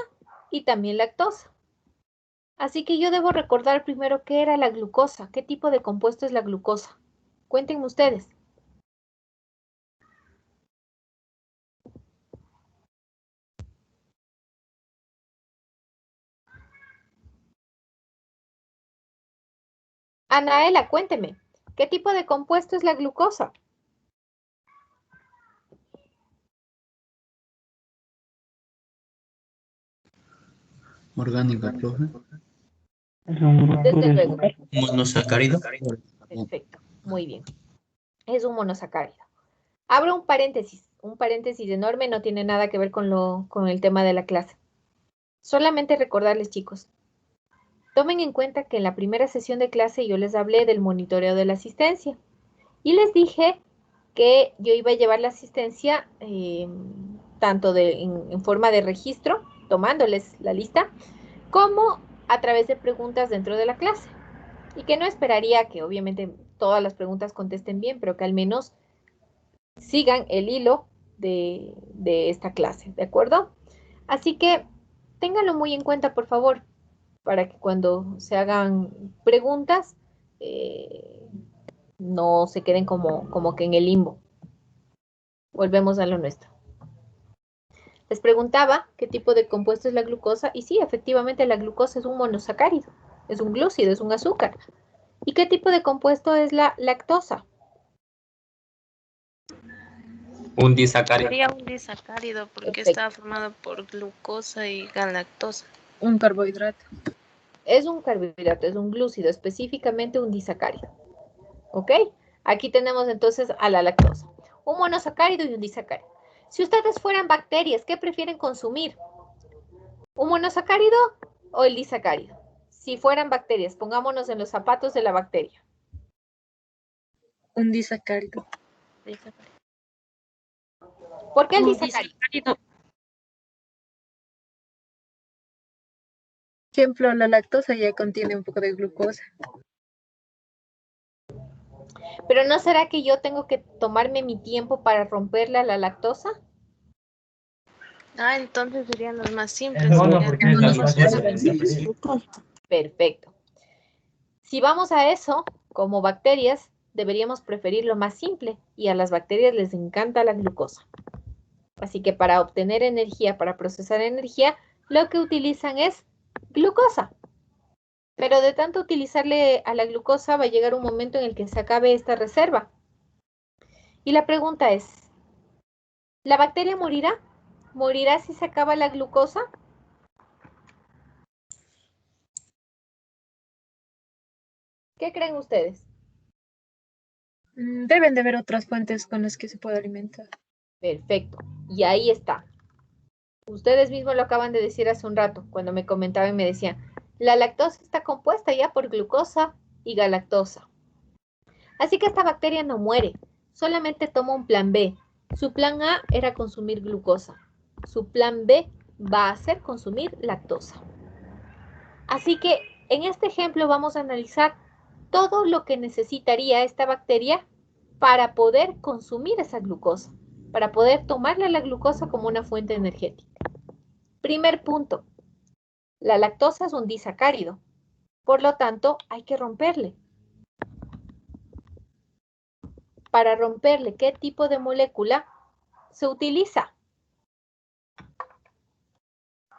y también lactosa. Así que yo debo recordar primero qué era la glucosa, qué tipo de compuesto es la glucosa. Cuéntenme ustedes. Anaela, cuénteme, ¿qué tipo de compuesto es la glucosa? Orgánica, profe. Desde luego. Monosacárido. Perfecto, muy bien. Es un monosacárido. Abro un paréntesis enorme, no tiene nada que ver con el tema de la clase. Solamente recordarles, chicos, tomen en cuenta que en la primera sesión de clase yo les hablé del monitoreo de la asistencia y les dije que yo iba a llevar la asistencia tanto en forma de registro, tomándoles la lista, como a través de preguntas dentro de la clase. Y que no esperaría que obviamente todas las preguntas contesten bien, pero que al menos sigan el hilo de esta clase, ¿de acuerdo? Así que ténganlo muy en cuenta, por favor, para que cuando se hagan preguntas no se queden como que en el limbo. Volvemos a lo nuestro. Les preguntaba qué tipo de compuesto es la glucosa y sí, efectivamente la glucosa es un monosacárido, es un glúcido, es un azúcar. ¿Y qué tipo de compuesto es la lactosa? Un disacárido. Sería un disacárido porque Perfecto. está formado por glucosa y galactosa. Un carbohidrato. Es un carbohidrato, es un glúcido, específicamente un disacárido. ¿Ok? Aquí tenemos entonces a la lactosa. Un monosacárido y un disacárido. Si ustedes fueran bacterias, ¿qué prefieren consumir? ¿Un monosacárido o el disacárido? Si fueran bacterias, pongámonos en los zapatos de la bacteria. Un disacárido. ¿Por qué el disacárido? ejemplo, la lactosa ya contiene un poco de glucosa. Pero ¿no será que yo tengo que tomarme mi tiempo para romperla la lactosa? Ah, entonces serían los más simples. Bueno, serían porque los las más bases- Perfecto. Si vamos a eso, como bacterias, deberíamos preferir lo más simple y a las bacterias les encanta la glucosa. Así que para obtener energía, para procesar energía, lo que utilizan es glucosa. Pero de tanto utilizarle a la glucosa va a llegar un momento en el que se acabe esta reserva. Y la pregunta es, ¿la bacteria morirá? ¿Morirá si se acaba la glucosa? ¿Qué creen ustedes? Deben de haber otras fuentes con las que se puede alimentar. Perfecto. Y ahí está. Ustedes mismos lo acaban de decir hace un rato, cuando me comentaban y me decían, la lactosa está compuesta ya por glucosa y galactosa. Así que esta bacteria no muere, solamente toma un plan B. Su plan A era consumir glucosa. Su plan B va a ser consumir lactosa. Así que en este ejemplo vamos a analizar todo lo que necesitaría esta bacteria para poder consumir esa glucosa, para poder tomarle la glucosa como una fuente energética. Primer punto, la lactosa es un disacárido, por lo tanto hay que romperle. Para romperle, ¿qué tipo de molécula se utiliza?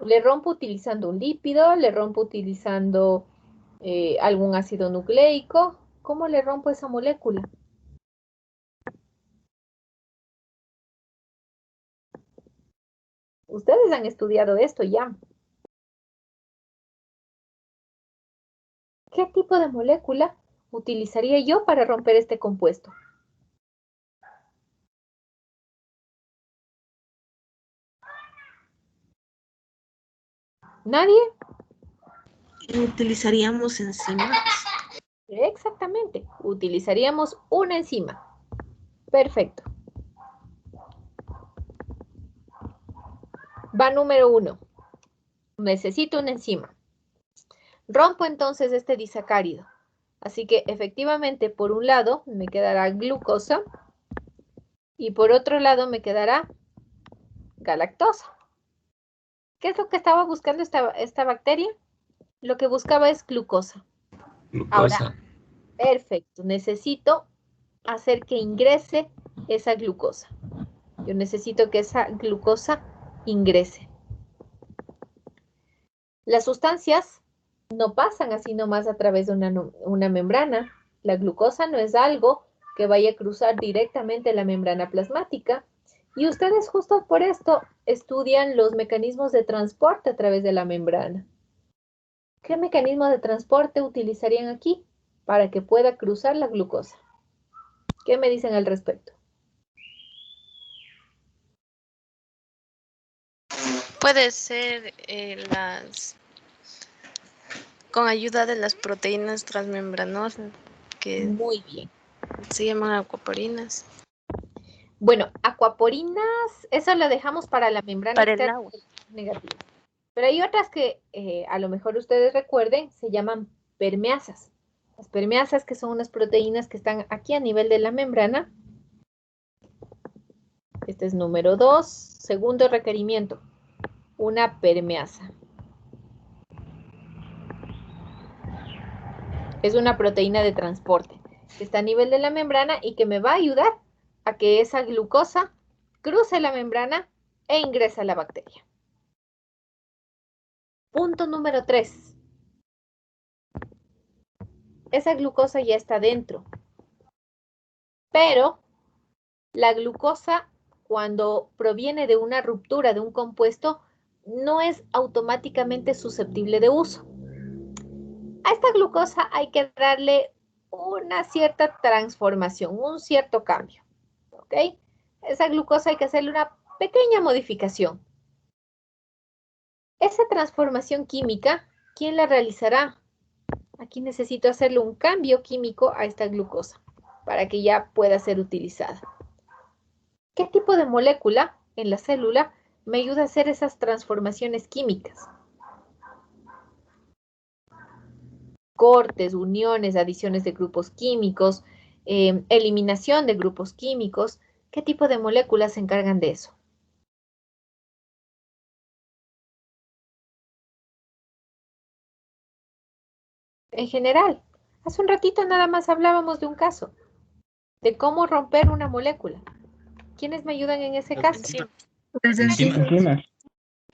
Le rompo utilizando un lípido, le rompo utilizando algún ácido nucleico. ¿Cómo le rompo esa molécula? Ustedes han estudiado esto ya. ¿Qué tipo de molécula utilizaría yo para romper este compuesto? ¿Nadie? Utilizaríamos enzimas. Exactamente. Utilizaríamos una enzima. Perfecto. Va número 1. Necesito una enzima. Rompo entonces este disacárido. Así que efectivamente, por un lado me quedará glucosa y por otro lado me quedará galactosa. ¿Qué es lo que estaba buscando esta bacteria? Lo que buscaba es glucosa. Ahora, perfecto. Necesito hacer que ingrese esa glucosa. Yo necesito que esa glucosa ingrese. Las sustancias no pasan así nomás a través de una membrana. La glucosa no es algo que vaya a cruzar directamente la membrana plasmática. Y ustedes justo por esto estudian los mecanismos de transporte a través de la membrana. ¿Qué mecanismo de transporte utilizarían aquí para que pueda cruzar la glucosa? ¿Qué me dicen al respecto? Puede ser con ayuda de las proteínas transmembranosas que Muy bien. se llaman aquaporinas. Bueno, acuaporinas, eso lo dejamos para la membrana Para el externa agua. negativa. Pero hay otras que a lo mejor ustedes recuerden, se llaman permeasas. Las permeasas, que son unas proteínas que están aquí a nivel de la membrana. Este es número 2. Segundo requerimiento, una permeasa. Es una proteína de transporte que está a nivel de la membrana y que me va a ayudar a que esa glucosa cruce la membrana e ingrese a la bacteria. Punto número 3. Esa glucosa ya está dentro. Pero la glucosa, cuando proviene de una ruptura de un compuesto, no es automáticamente susceptible de uso. A esta glucosa hay que darle una cierta transformación, un cierto cambio. ¿Ok? Esa glucosa hay que hacerle una pequeña modificación. Esa transformación química, ¿quién la realizará? Aquí necesito hacerle un cambio químico a esta glucosa para que ya pueda ser utilizada. ¿Qué tipo de molécula en la célula me ayuda a hacer esas transformaciones químicas? cortes, uniones, adiciones de grupos químicos, eliminación de grupos químicos. ¿Qué tipo de moléculas se encargan de eso? En general, hace un ratito nada más hablábamos de un caso, de cómo romper una molécula. ¿Quiénes me ayudan en ese caso? Las enzimas. Enzimas.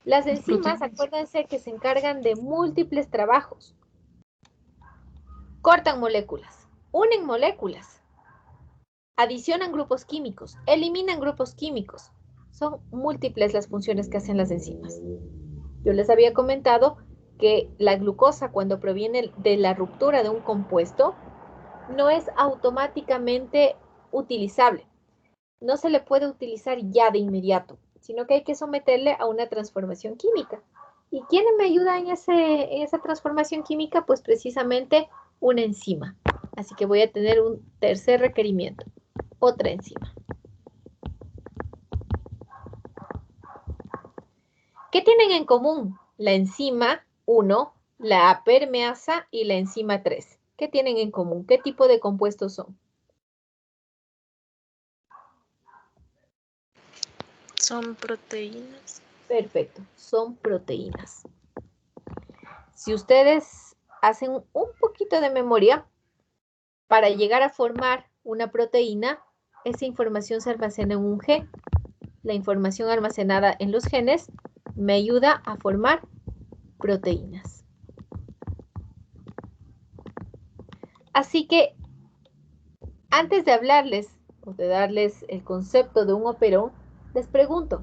Las enzimas, acuérdense que se encargan de múltiples trabajos. Cortan moléculas, unen moléculas, adicionan grupos químicos, eliminan grupos químicos. Son múltiples las funciones que hacen las enzimas. Yo les había comentado que la glucosa, cuando proviene de la ruptura de un compuesto, no es automáticamente utilizable. No se le puede utilizar ya de inmediato, sino que hay que someterle a una transformación química. ¿Y quién me ayuda en esa transformación química? Pues precisamente una enzima. Así que voy a tener un tercer requerimiento, otra enzima. ¿Qué tienen en común la enzima 1, la permeasa y la enzima 3? ¿Qué tienen en común? ¿Qué tipo de compuestos son? Son proteínas. Perfecto, son proteínas. Si ustedes hacen un poquito de memoria, para llegar a formar una proteína, esa información se almacena en un gen. La información almacenada en los genes me ayuda a formar proteínas. Así que, antes de hablarles o de darles el concepto de un operón, les pregunto,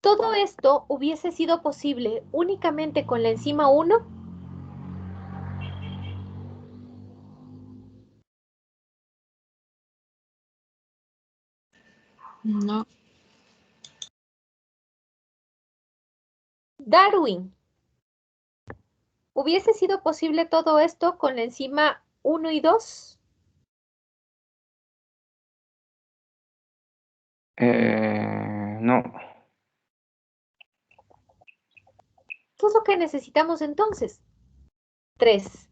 ¿todo esto hubiese sido posible únicamente con la enzima 1? No. Darwin, ¿hubiese sido posible todo esto con la enzima 1 y 2? No. ¿Qué es lo que necesitamos entonces? 3.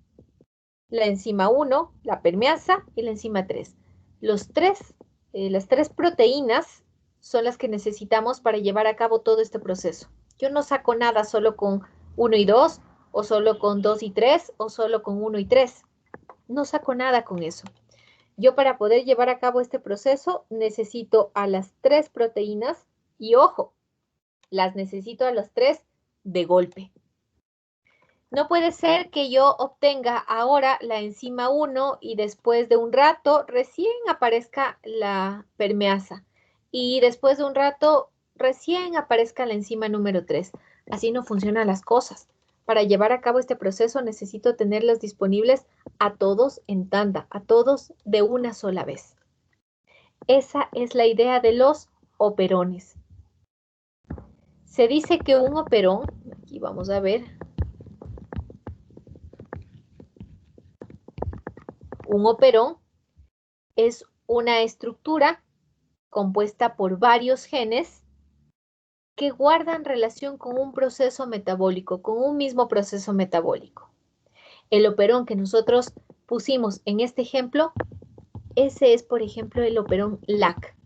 La enzima 1, la permeasa y la enzima 3. Las tres proteínas son las que necesitamos para llevar a cabo todo este proceso. Yo no saco nada solo con 1 y 2, o solo con 2 y 3, o solo con 1 y 3. No saco nada con eso. Yo, para poder llevar a cabo este proceso, necesito a las 3 proteínas y, ojo, las necesito a las 3 de golpe. No puede ser que yo obtenga ahora la enzima 1 y después de un rato recién aparezca la permeasa y después de un rato recién aparezca la enzima número 3. Así no funcionan las cosas. Para llevar a cabo este proceso necesito tenerlos disponibles a todos en tanda, a todos de una sola vez. Esa es la idea de los operones. Se dice que un operón, aquí vamos a ver, un operón es una estructura compuesta por varios genes que guardan relación con un proceso metabólico, con un mismo proceso metabólico. El operón que nosotros pusimos en este ejemplo, ese es, por ejemplo, el operón LAC.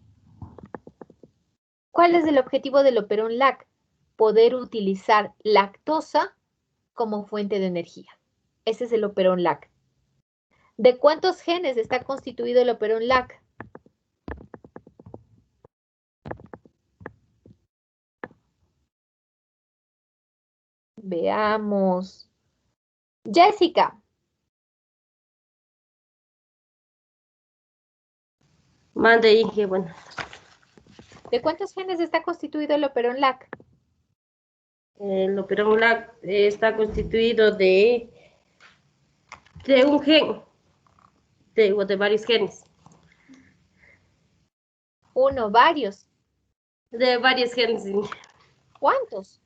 ¿Cuál es el objetivo del operón LAC? Poder utilizar lactosa como fuente de energía. Ese es el operón LAC. ¿De cuántos genes está constituido el operón LAC? Veamos. Jessica. Mande, Inge, bueno. ¿De cuántos genes está constituido el operón LAC? El operón LAC está constituido de un gen, de varios genes. Uno, varios. De varios genes. ¿Cuántos?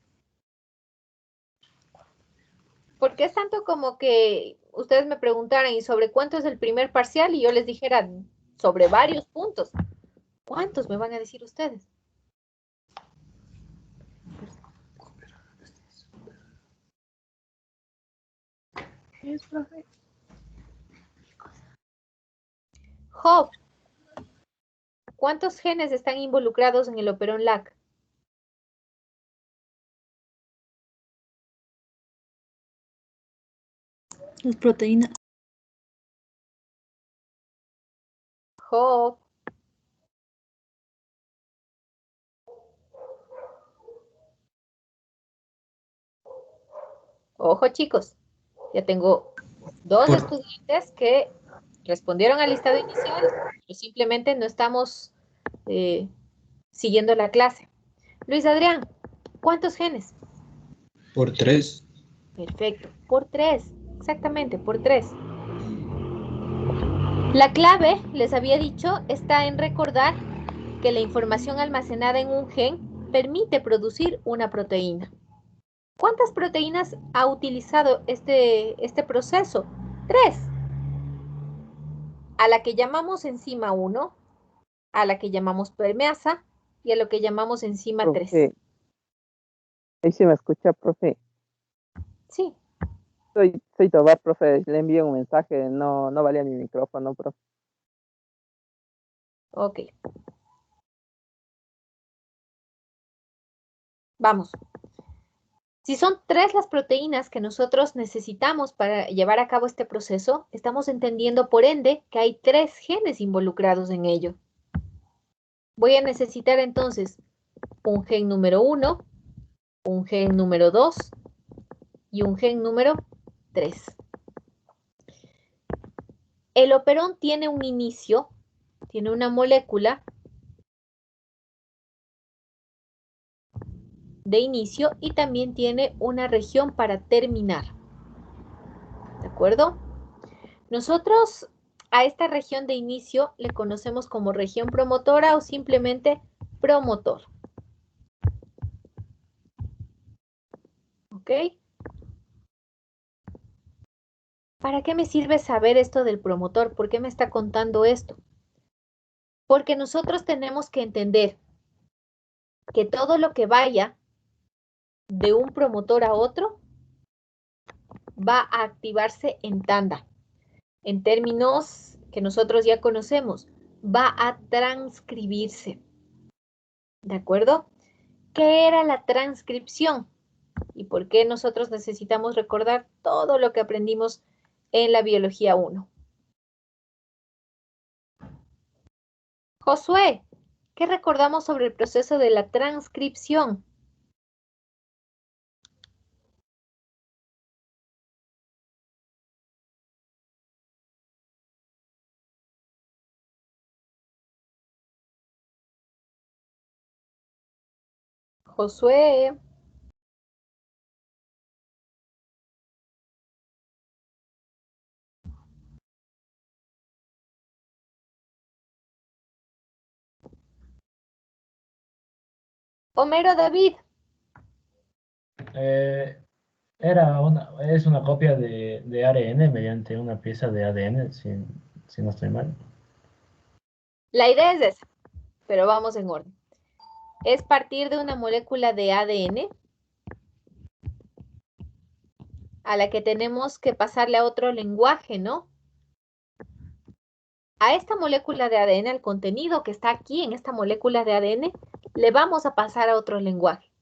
Porque es tanto como que ustedes me preguntaran, ¿y sobre cuánto es el primer parcial? Y yo les dijera, sobre varios puntos. ¿Cuántos me van a decir ustedes? Job, ¿cuántos genes están involucrados en el operón LAC? Las proteínas. Job. Ojo, chicos, ya tengo dos estudiantes que respondieron al listado inicial y simplemente no estamos siguiendo la clase. Luis Adrián, ¿cuántos genes? Por 3. Perfecto, por 3, exactamente, por 3. La clave, les había dicho, está en recordar que la información almacenada en un gen permite producir una proteína. ¿Cuántas proteínas ha utilizado este proceso? 3. A la que llamamos enzima 1, a la que llamamos permeasa y a lo que llamamos enzima 3. Ahí se me escucha, profe. Sí. Soy Tobar, profe. Le envío un mensaje. No valía mi micrófono, profe. Ok. Vamos. Si son 3 las proteínas que nosotros necesitamos para llevar a cabo este proceso, estamos entendiendo por ende que hay 3 genes involucrados en ello. Voy a necesitar entonces un gen número 1, un gen número 2 y un gen número 3. El operón tiene un inicio, tiene una molécula de inicio y también tiene una región para terminar. ¿De acuerdo? Nosotros a esta región de inicio le conocemos como región promotora o simplemente promotor. ¿Ok? ¿Para qué me sirve saber esto del promotor? ¿Por qué me está contando esto? Porque nosotros tenemos que entender que todo lo que vaya de un promotor a otro va a activarse en tanda. En términos que nosotros ya conocemos, va a transcribirse. ¿De acuerdo? ¿Qué era la transcripción? ¿Y por qué nosotros necesitamos recordar todo lo que aprendimos en la biología 1? Josué, ¿qué recordamos sobre el proceso de la transcripción? Josué. Homero David. Es una copia de ARN mediante una pieza de ADN, si no estoy mal. La idea es esa, pero vamos en orden. Es partir de una molécula de ADN a la que tenemos que pasarle a otro lenguaje, ¿no? A esta molécula de ADN, al contenido que está aquí en esta molécula de ADN, le vamos a pasar a otro lenguaje.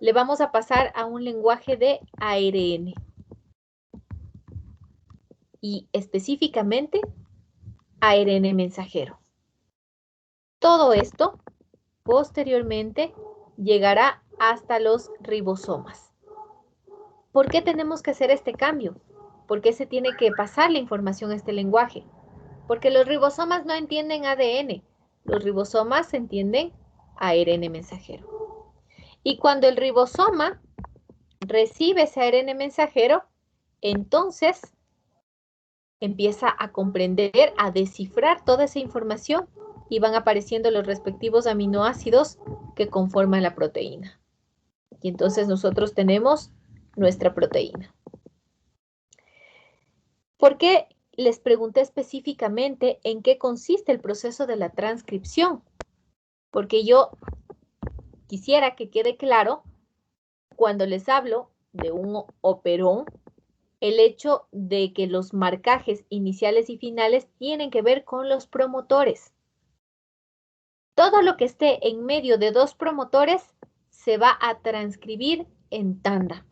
Le vamos a pasar a un lenguaje de ARN. Y específicamente, ARN mensajero. Todo esto, posteriormente, llegará hasta los ribosomas. ¿Por qué tenemos que hacer este cambio? ¿Por qué se tiene que pasar la información a este lenguaje? Porque los ribosomas no entienden ADN. Los ribosomas entienden ARN mensajero. Y cuando el ribosoma recibe ese ARN mensajero, entonces empieza a comprender, a descifrar toda esa información y van apareciendo los respectivos aminoácidos que conforman la proteína. Y entonces nosotros tenemos nuestra proteína. ¿Por qué les pregunté específicamente en qué consiste el proceso de la transcripción? Porque yo quisiera que quede claro cuando les hablo de un operón el hecho de que los marcajes iniciales y finales tienen que ver con los promotores. Todo lo que esté en medio de dos promotores se va a transcribir en tanda.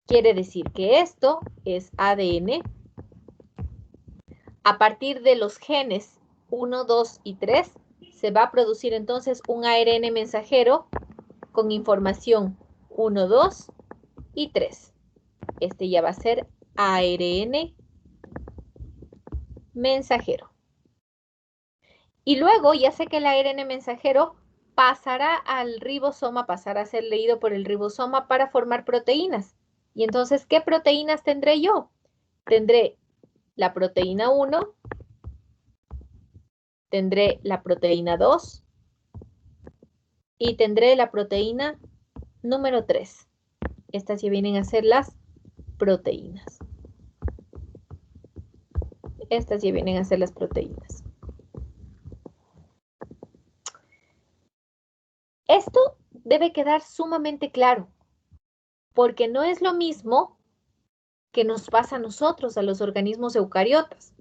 Quiere decir que esto es ADN. A partir de los genes 1, 2 y 3, se va a producir entonces un ARN mensajero con información 1, 2 y 3. Este ya va a ser ARN mensajero. Y luego, ya sé que el ARN mensajero pasará al ribosoma, pasará a ser leído por el ribosoma para formar proteínas. Y entonces, ¿qué proteínas tendré yo? Tendré la proteína 1, tendré la proteína 2 y tendré la proteína número 3. Estas ya vienen a ser las proteínas. Estas ya vienen a ser las proteínas. Esto debe quedar sumamente claro, porque no es lo mismo que nos pasa a nosotros, a los organismos eucariotas.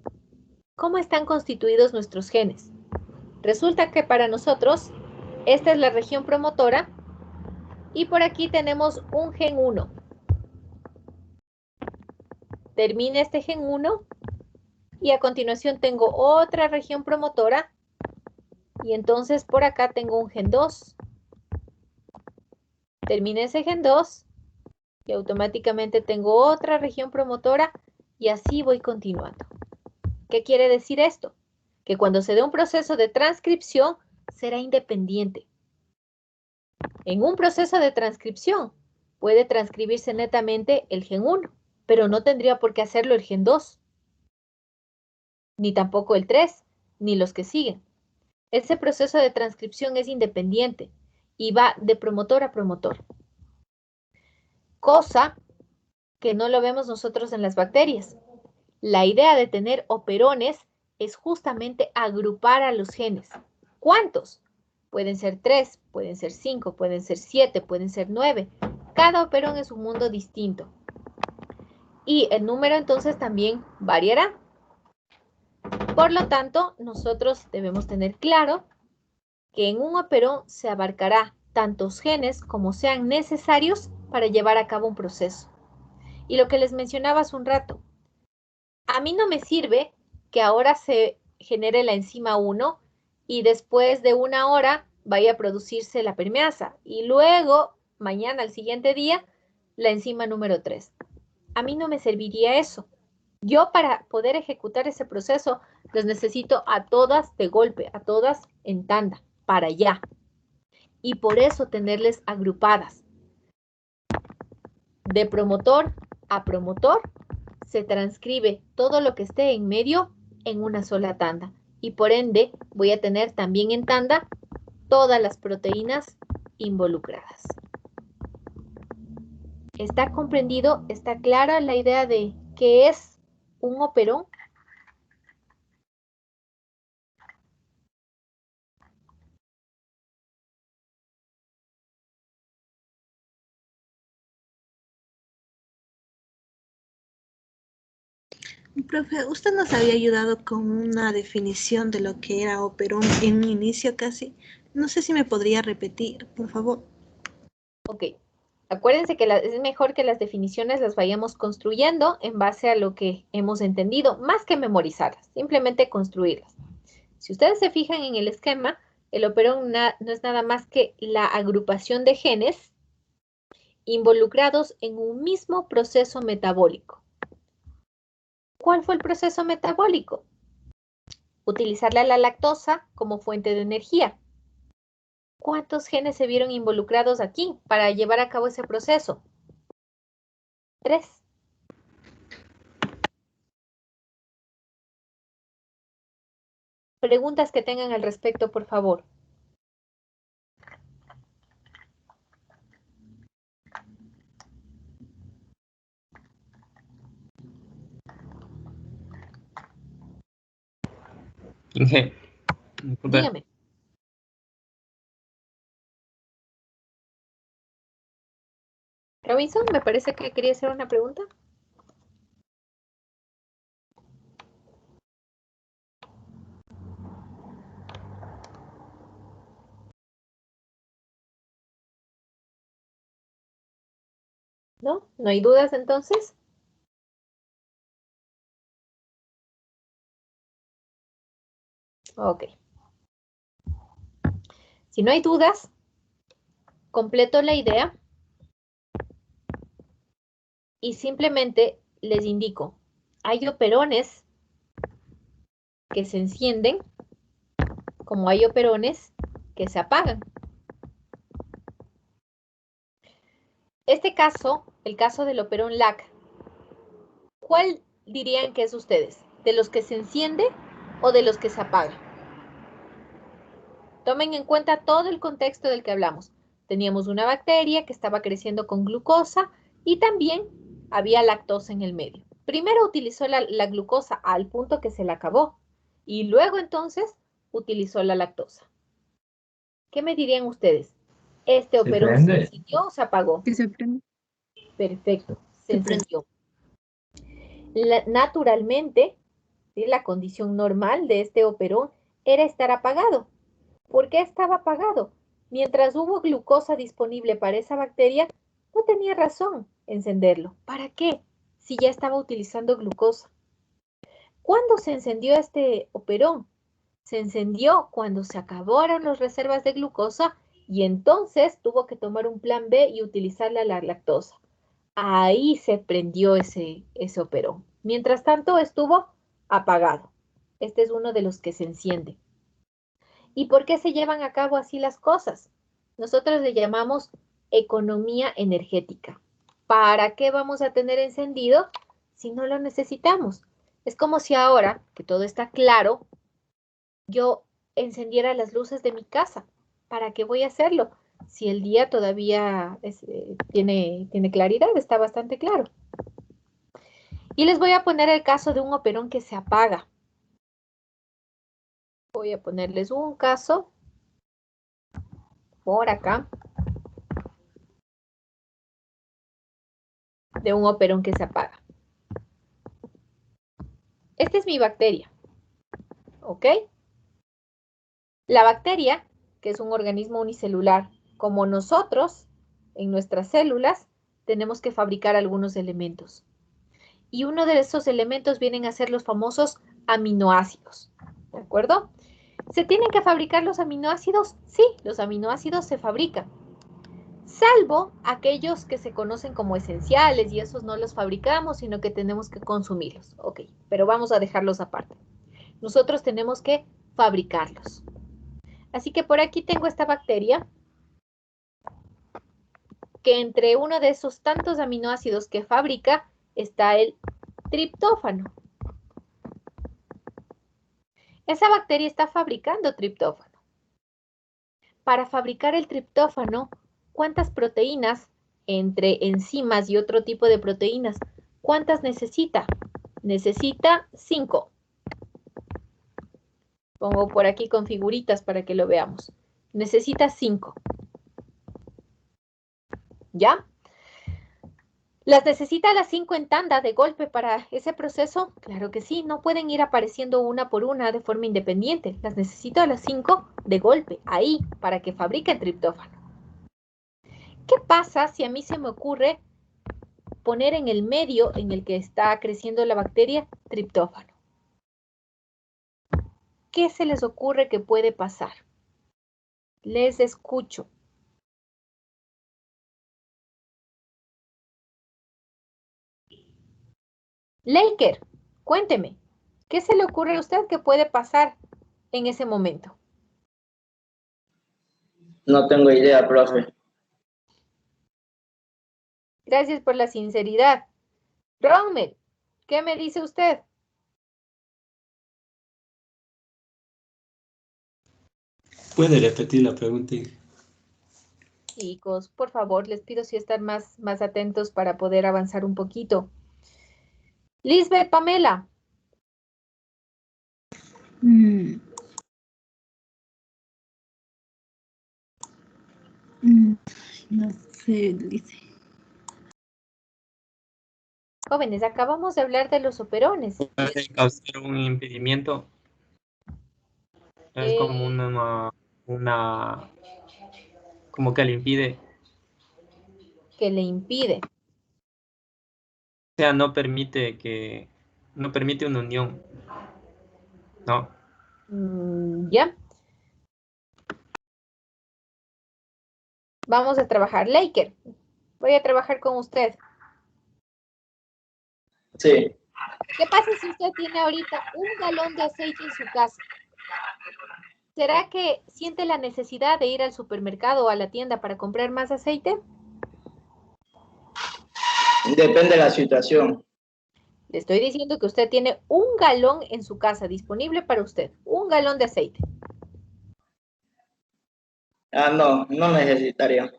¿Cómo están constituidos nuestros genes? Resulta que para nosotros, esta es la región promotora y por aquí tenemos un gen 1. Termina este gen 1 y a continuación tengo otra región promotora y entonces por acá tengo un gen 2. Termina ese gen 2 y automáticamente tengo otra región promotora y así voy continuando. ¿Qué quiere decir esto? Que cuando se dé un proceso de transcripción será independiente. En un proceso de transcripción puede transcribirse netamente el gen 1, pero no tendría por qué hacerlo el gen 2, ni tampoco el 3, ni los que siguen. Ese proceso de transcripción es independiente y va de promotor a promotor. Cosa que no lo vemos nosotros en las bacterias. La idea de tener operones es justamente agrupar a los genes. ¿Cuántos? Pueden ser 3, pueden ser 5, pueden ser 7, pueden ser 9. Cada operón es un mundo distinto. Y el número entonces también variará. Por lo tanto, nosotros debemos tener claro que en un operón se abarcará tantos genes como sean necesarios para llevar a cabo un proceso. Y lo que les mencionaba hace un rato, a mí no me sirve que ahora se genere la enzima 1 y después de una hora vaya a producirse la permeasa y luego, mañana, al siguiente día, la enzima número 3. A mí no me serviría eso. Yo para poder ejecutar ese proceso los necesito a todas de golpe, a todas en tanda, para allá. Y por eso tenerles agrupadas. De promotor a promotor se transcribe todo lo que esté en medio en una sola tanda. Y por ende voy a tener también en tanda todas las proteínas involucradas. ¿Está comprendido? ¿Está clara la idea de qué es un operón? Profe, usted nos había ayudado con una definición de lo que era operón en un inicio casi. No sé si me podría repetir, por favor. Ok. Acuérdense que es mejor que las definiciones las vayamos construyendo en base a lo que hemos entendido, más que memorizarlas, simplemente construirlas. Si ustedes se fijan en el esquema, el operón no es nada más que la agrupación de genes involucrados en un mismo proceso metabólico. ¿Cuál fue el proceso metabólico? Utilizarle a la lactosa como fuente de energía. ¿Cuántos genes se vieron involucrados aquí para llevar a cabo ese proceso? 3. Preguntas que tengan al respecto, por favor. Inge, disculpe. Dígame. Robinson, me parece que quería hacer una pregunta. ¿No? ¿No hay dudas entonces? Ok. Si no hay dudas, completo la idea y simplemente les indico, hay operones que se encienden, como hay operones que se apagan. Este caso, el caso del operón LAC, ¿cuál dirían que es ustedes? ¿De los que se enciende o de los que se apaga? Tomen en cuenta todo el contexto del que hablamos. Teníamos una bacteria que estaba creciendo con glucosa y también había lactosa en el medio. Primero utilizó la glucosa al punto que se la acabó y luego entonces utilizó la lactosa. ¿Qué me dirían ustedes? ¿Este ¿Se operón se prende? encendió o se apagó? Que se prende. Perfecto, se Se prende. encendió. Naturalmente, ¿sí? La condición normal de este operón era estar apagado. ¿Por qué estaba apagado? Mientras hubo glucosa disponible para esa bacteria, no tenía razón encenderlo. ¿Para qué? Si ya estaba utilizando glucosa. ¿Cuándo se encendió este operón? Se encendió cuando se acabaron las reservas de glucosa y entonces tuvo que tomar un plan B y utilizar la lactosa. Ahí se prendió ese operón. Mientras tanto estuvo apagado. Este es uno de los que se enciende. ¿Y por qué se llevan a cabo así las cosas? Nosotros le llamamos economía energética. ¿Para qué vamos a tener encendido si no lo necesitamos? Es como si ahora, que todo está claro, yo encendiera las luces de mi casa. ¿Para qué voy a hacerlo? Si el día todavía tiene claridad, está bastante claro. Y les voy a poner el caso de un operón que se apaga. Voy a ponerles un caso por acá de un operón que se apaga. Esta es mi bacteria, ¿ok? La bacteria, que es un organismo unicelular, como nosotros, en nuestras células, tenemos que fabricar algunos elementos. Y uno de esos elementos vienen a ser los famosos aminoácidos, ¿de acuerdo? ¿Se tienen que fabricar los aminoácidos? Sí, los aminoácidos se fabrican. Salvo aquellos que se conocen como esenciales y esos no los fabricamos, sino que tenemos que consumirlos. Ok, pero vamos a dejarlos aparte. Nosotros tenemos que fabricarlos. Así que por aquí tengo esta bacteria que entre uno de esos tantos aminoácidos que fabrica está el triptófano. Esa bacteria está fabricando triptófano. Para fabricar el triptófano, ¿cuántas proteínas entre enzimas y otro tipo de proteínas? ¿Cuántas necesita? Necesita 5. Pongo por aquí con figuritas para que lo veamos. Necesita 5. ¿Ya? ¿Las necesita las 5 en tanda de golpe para ese proceso? Claro que sí, no pueden ir apareciendo una por una de forma independiente. Las necesito a las 5 de golpe, ahí, para que fabrique el triptófano. ¿Qué pasa si a mí se me ocurre poner en el medio en el que está creciendo la bacteria triptófano? ¿Qué se les ocurre que puede pasar? Les escucho. Laker, cuénteme, ¿qué se le ocurre a usted que puede pasar en ese momento? No tengo idea, profe. Gracias por la sinceridad. Rommel, ¿qué me dice usted? ¿Puede repetir la pregunta? Chicos, por favor, les pido si estar más atentos para poder avanzar un poquito. Lisbeth, Pamela. No sé, dice. Jóvenes, acabamos de hablar de los operones. Puede causar un impedimento. Es como como que le impide. Que le impide. sea, no permite una unión. No. Ya. Vamos a trabajar. Laker, voy a trabajar con usted. Sí. ¿Qué pasa si usted tiene ahorita un galón de aceite en su casa? ¿Será que siente la necesidad de ir al supermercado o a la tienda para comprar más aceite? Depende de la situación. Le estoy diciendo que usted tiene un galón en su casa disponible para usted. Un galón de aceite. No necesitaría.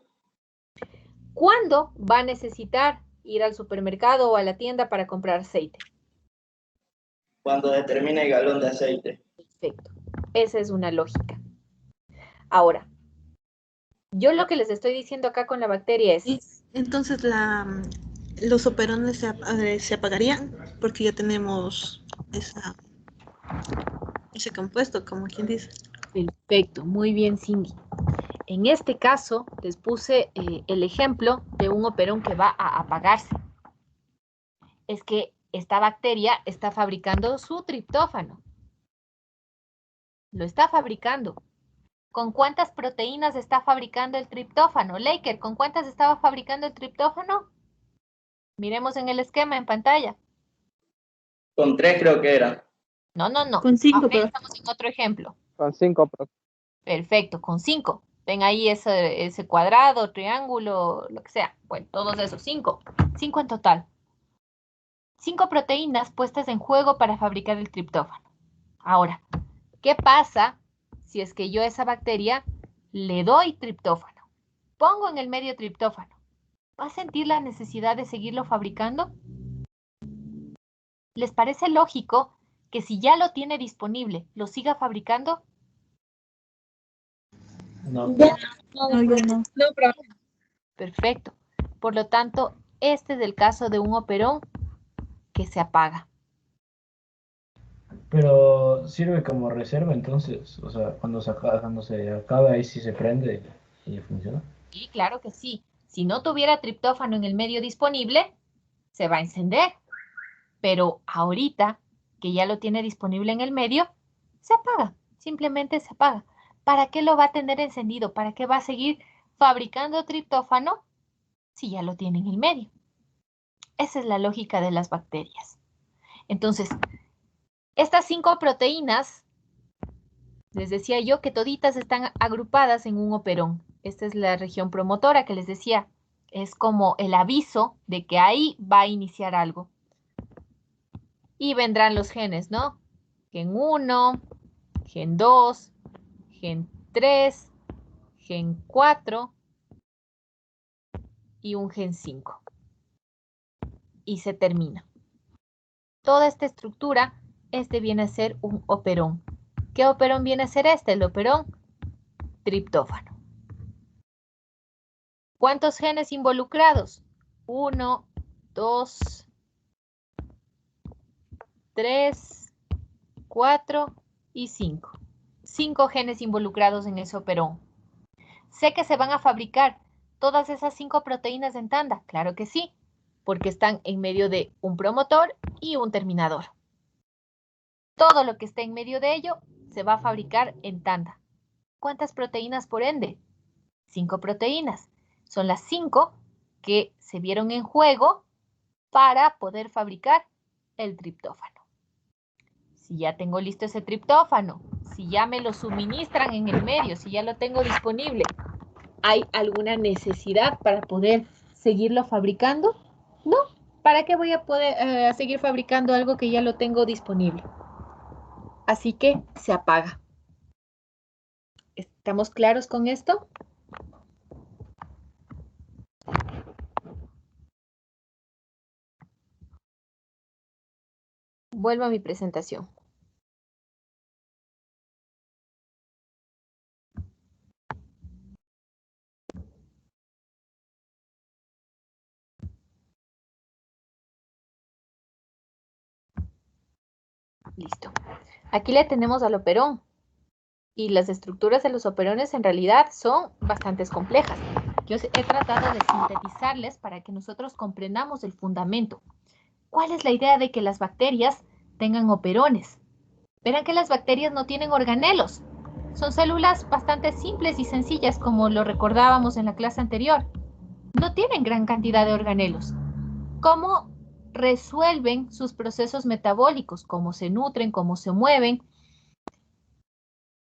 ¿Cuándo va a necesitar ir al supermercado o a la tienda para comprar aceite? Cuando determine el galón de aceite. Perfecto. Esa es una lógica. Ahora, yo lo que les estoy diciendo acá con la bacteria es... Entonces los operones se apagarían porque ya tenemos ese compuesto, como quien dice. Perfecto, muy bien, Cindy. En este caso, les puse el ejemplo de un operón que va a apagarse. Es que esta bacteria está fabricando su triptófano. Lo está fabricando. ¿Con cuántas proteínas está fabricando el triptófano? Laker, ¿con cuántas estaba fabricando el triptófano? Miremos en el esquema en pantalla. Con 3 creo que era. No. Con 5, Ahora pero... estamos en otro ejemplo. Con 5, Perfecto, con 5. Ven ahí ese cuadrado, triángulo, lo que sea. Bueno, todos esos, 5. 5 en total. 5 proteínas puestas en juego para fabricar el triptófano. Ahora, ¿qué pasa si es que yo a esa bacteria le doy triptófano? Pongo en el medio triptófano. ¿Va a sentir la necesidad de seguirlo fabricando? ¿Les parece lógico que si ya lo tiene disponible, lo siga fabricando? No. No. Perfecto. Por lo tanto, este es el caso de un operón que se apaga. Pero sirve como reserva entonces, o sea, cuando se acaba ahí sí se prende y funciona. Sí, claro que sí. Si no tuviera triptófano en el medio disponible, se va a encender. Pero ahorita que ya lo tiene disponible en el medio, se apaga. Simplemente se apaga. ¿Para qué lo va a tener encendido? ¿Para qué va a seguir fabricando triptófano si ya lo tiene en el medio? Esa es la lógica de las bacterias. Entonces, estas 5 proteínas, les decía yo que toditas están agrupadas en un operón. Esta es la región promotora que les decía. Es como el aviso de que ahí va a iniciar algo. Y vendrán los genes, ¿no? Gen 1, gen 2, gen 3, gen 4 y un gen 5. Y se termina. Toda esta estructura, viene a ser un operón. ¿Qué operón viene a ser este? El operón triptófano. ¿Cuántos genes involucrados? 1, 2, 3, 4 y 5. 5 genes involucrados en ese operón. ¿Sé que se van a fabricar todas esas 5 proteínas en tanda? Claro que sí, porque están en medio de un promotor y un terminador. Todo lo que esté en medio de ello se va a fabricar en tanda. ¿Cuántas proteínas por ende? 5 proteínas. Son las 5 que se vieron en juego para poder fabricar el triptófano. Si ya tengo listo ese triptófano, si ya me lo suministran en el medio, si ya lo tengo disponible, ¿hay alguna necesidad para poder seguirlo fabricando? No. ¿Para qué voy a poder seguir fabricando algo que ya lo tengo disponible? Así que se apaga. ¿Estamos claros con esto? Vuelvo a mi presentación. Listo. Aquí le tenemos al operón. Y las estructuras de los operones en realidad son bastante complejas. Yo he tratado de sintetizarles para que nosotros comprendamos el fundamento. ¿Cuál es la idea de que las bacterias tengan operones? Verán que las bacterias no tienen organelos. Son células bastante simples y sencillas, como lo recordábamos en la clase anterior. No tienen gran cantidad de organelos. ¿Cómo resuelven sus procesos metabólicos? ¿Cómo se nutren? ¿Cómo se mueven?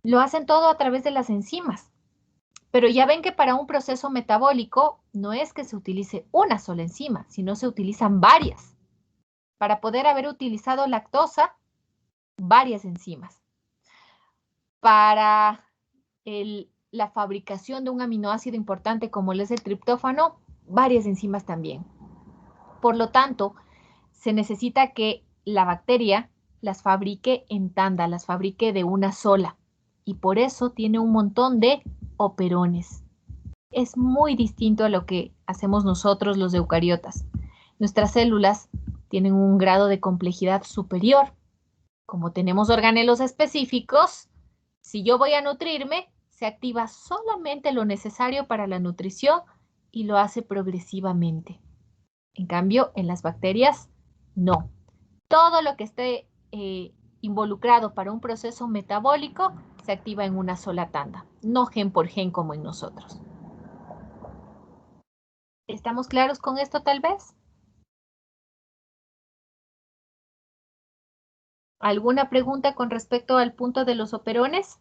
Lo hacen todo a través de las enzimas. Pero ya ven que para un proceso metabólico no es que se utilice una sola enzima, sino se utilizan varias. Para poder haber utilizado lactosa, varias enzimas. Para la fabricación de un aminoácido importante como es el triptófano, varias enzimas también. Por lo tanto, se necesita que la bacteria las fabrique en tanda, las fabrique de una sola. Y por eso tiene un montón de operones. Es muy distinto a lo que hacemos nosotros los eucariotas. Nuestras células tienen un grado de complejidad superior. Como tenemos organelos específicos, si yo voy a nutrirme, se activa solamente lo necesario para la nutrición y lo hace progresivamente. En cambio, en las bacterias, no. Todo lo que esté involucrado para un proceso metabólico se activa en una sola tanda, no gen por gen como en nosotros. ¿Estamos claros con esto tal vez? ¿Alguna pregunta con respecto al punto de los operones?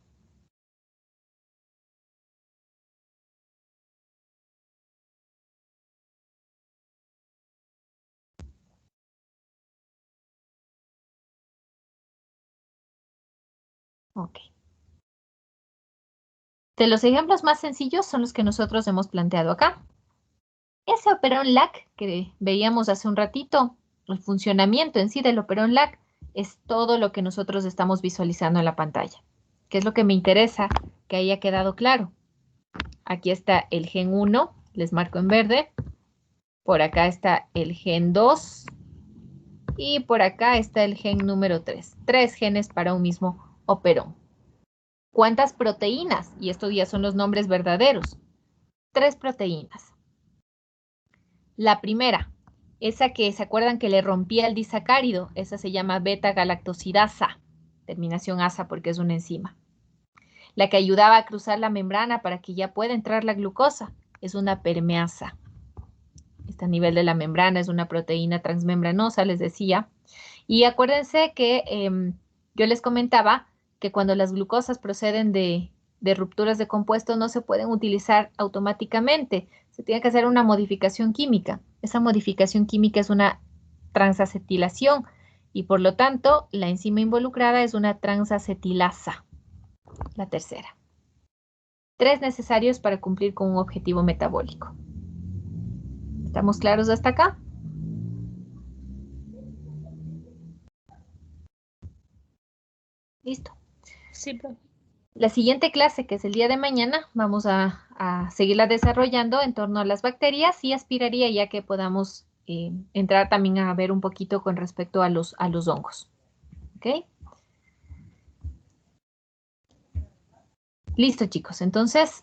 Ok. De los ejemplos más sencillos son los que nosotros hemos planteado acá. Ese operón LAC que veíamos hace un ratito, el funcionamiento en sí del operón LAC es todo lo que nosotros estamos visualizando en la pantalla. ¿Qué es lo que me interesa que haya quedado claro? Aquí está el gen 1, les marco en verde. Por acá está el gen 2. Y por acá está el gen número 3. 3 genes para un mismo operón. ¿Cuántas proteínas? Y estos ya son los nombres verdaderos. 3 proteínas. La primera, esa que se acuerdan que le rompía el disacárido, esa se llama beta-galactosidasa, terminación asa porque es una enzima. La que ayudaba a cruzar la membrana para que ya pueda entrar la glucosa es una permeasa. Está a nivel de la membrana, es una proteína transmembranosa, les decía. Y acuérdense que yo les comentaba que cuando las glucosas proceden de rupturas de compuestos no se pueden utilizar automáticamente. Se tiene que hacer una modificación química. Esa modificación química es una transacetilación y por lo tanto la enzima involucrada es una transacetilasa, la tercera. 3 necesarios para cumplir con un objetivo metabólico. ¿Estamos claros hasta acá? Listo. Sí, pero... La siguiente clase, que es el día de mañana, vamos a seguirla desarrollando en torno a las bacterias y aspiraría ya que podamos entrar también a ver un poquito con respecto a los hongos. ¿Ok? Listo, chicos. Entonces,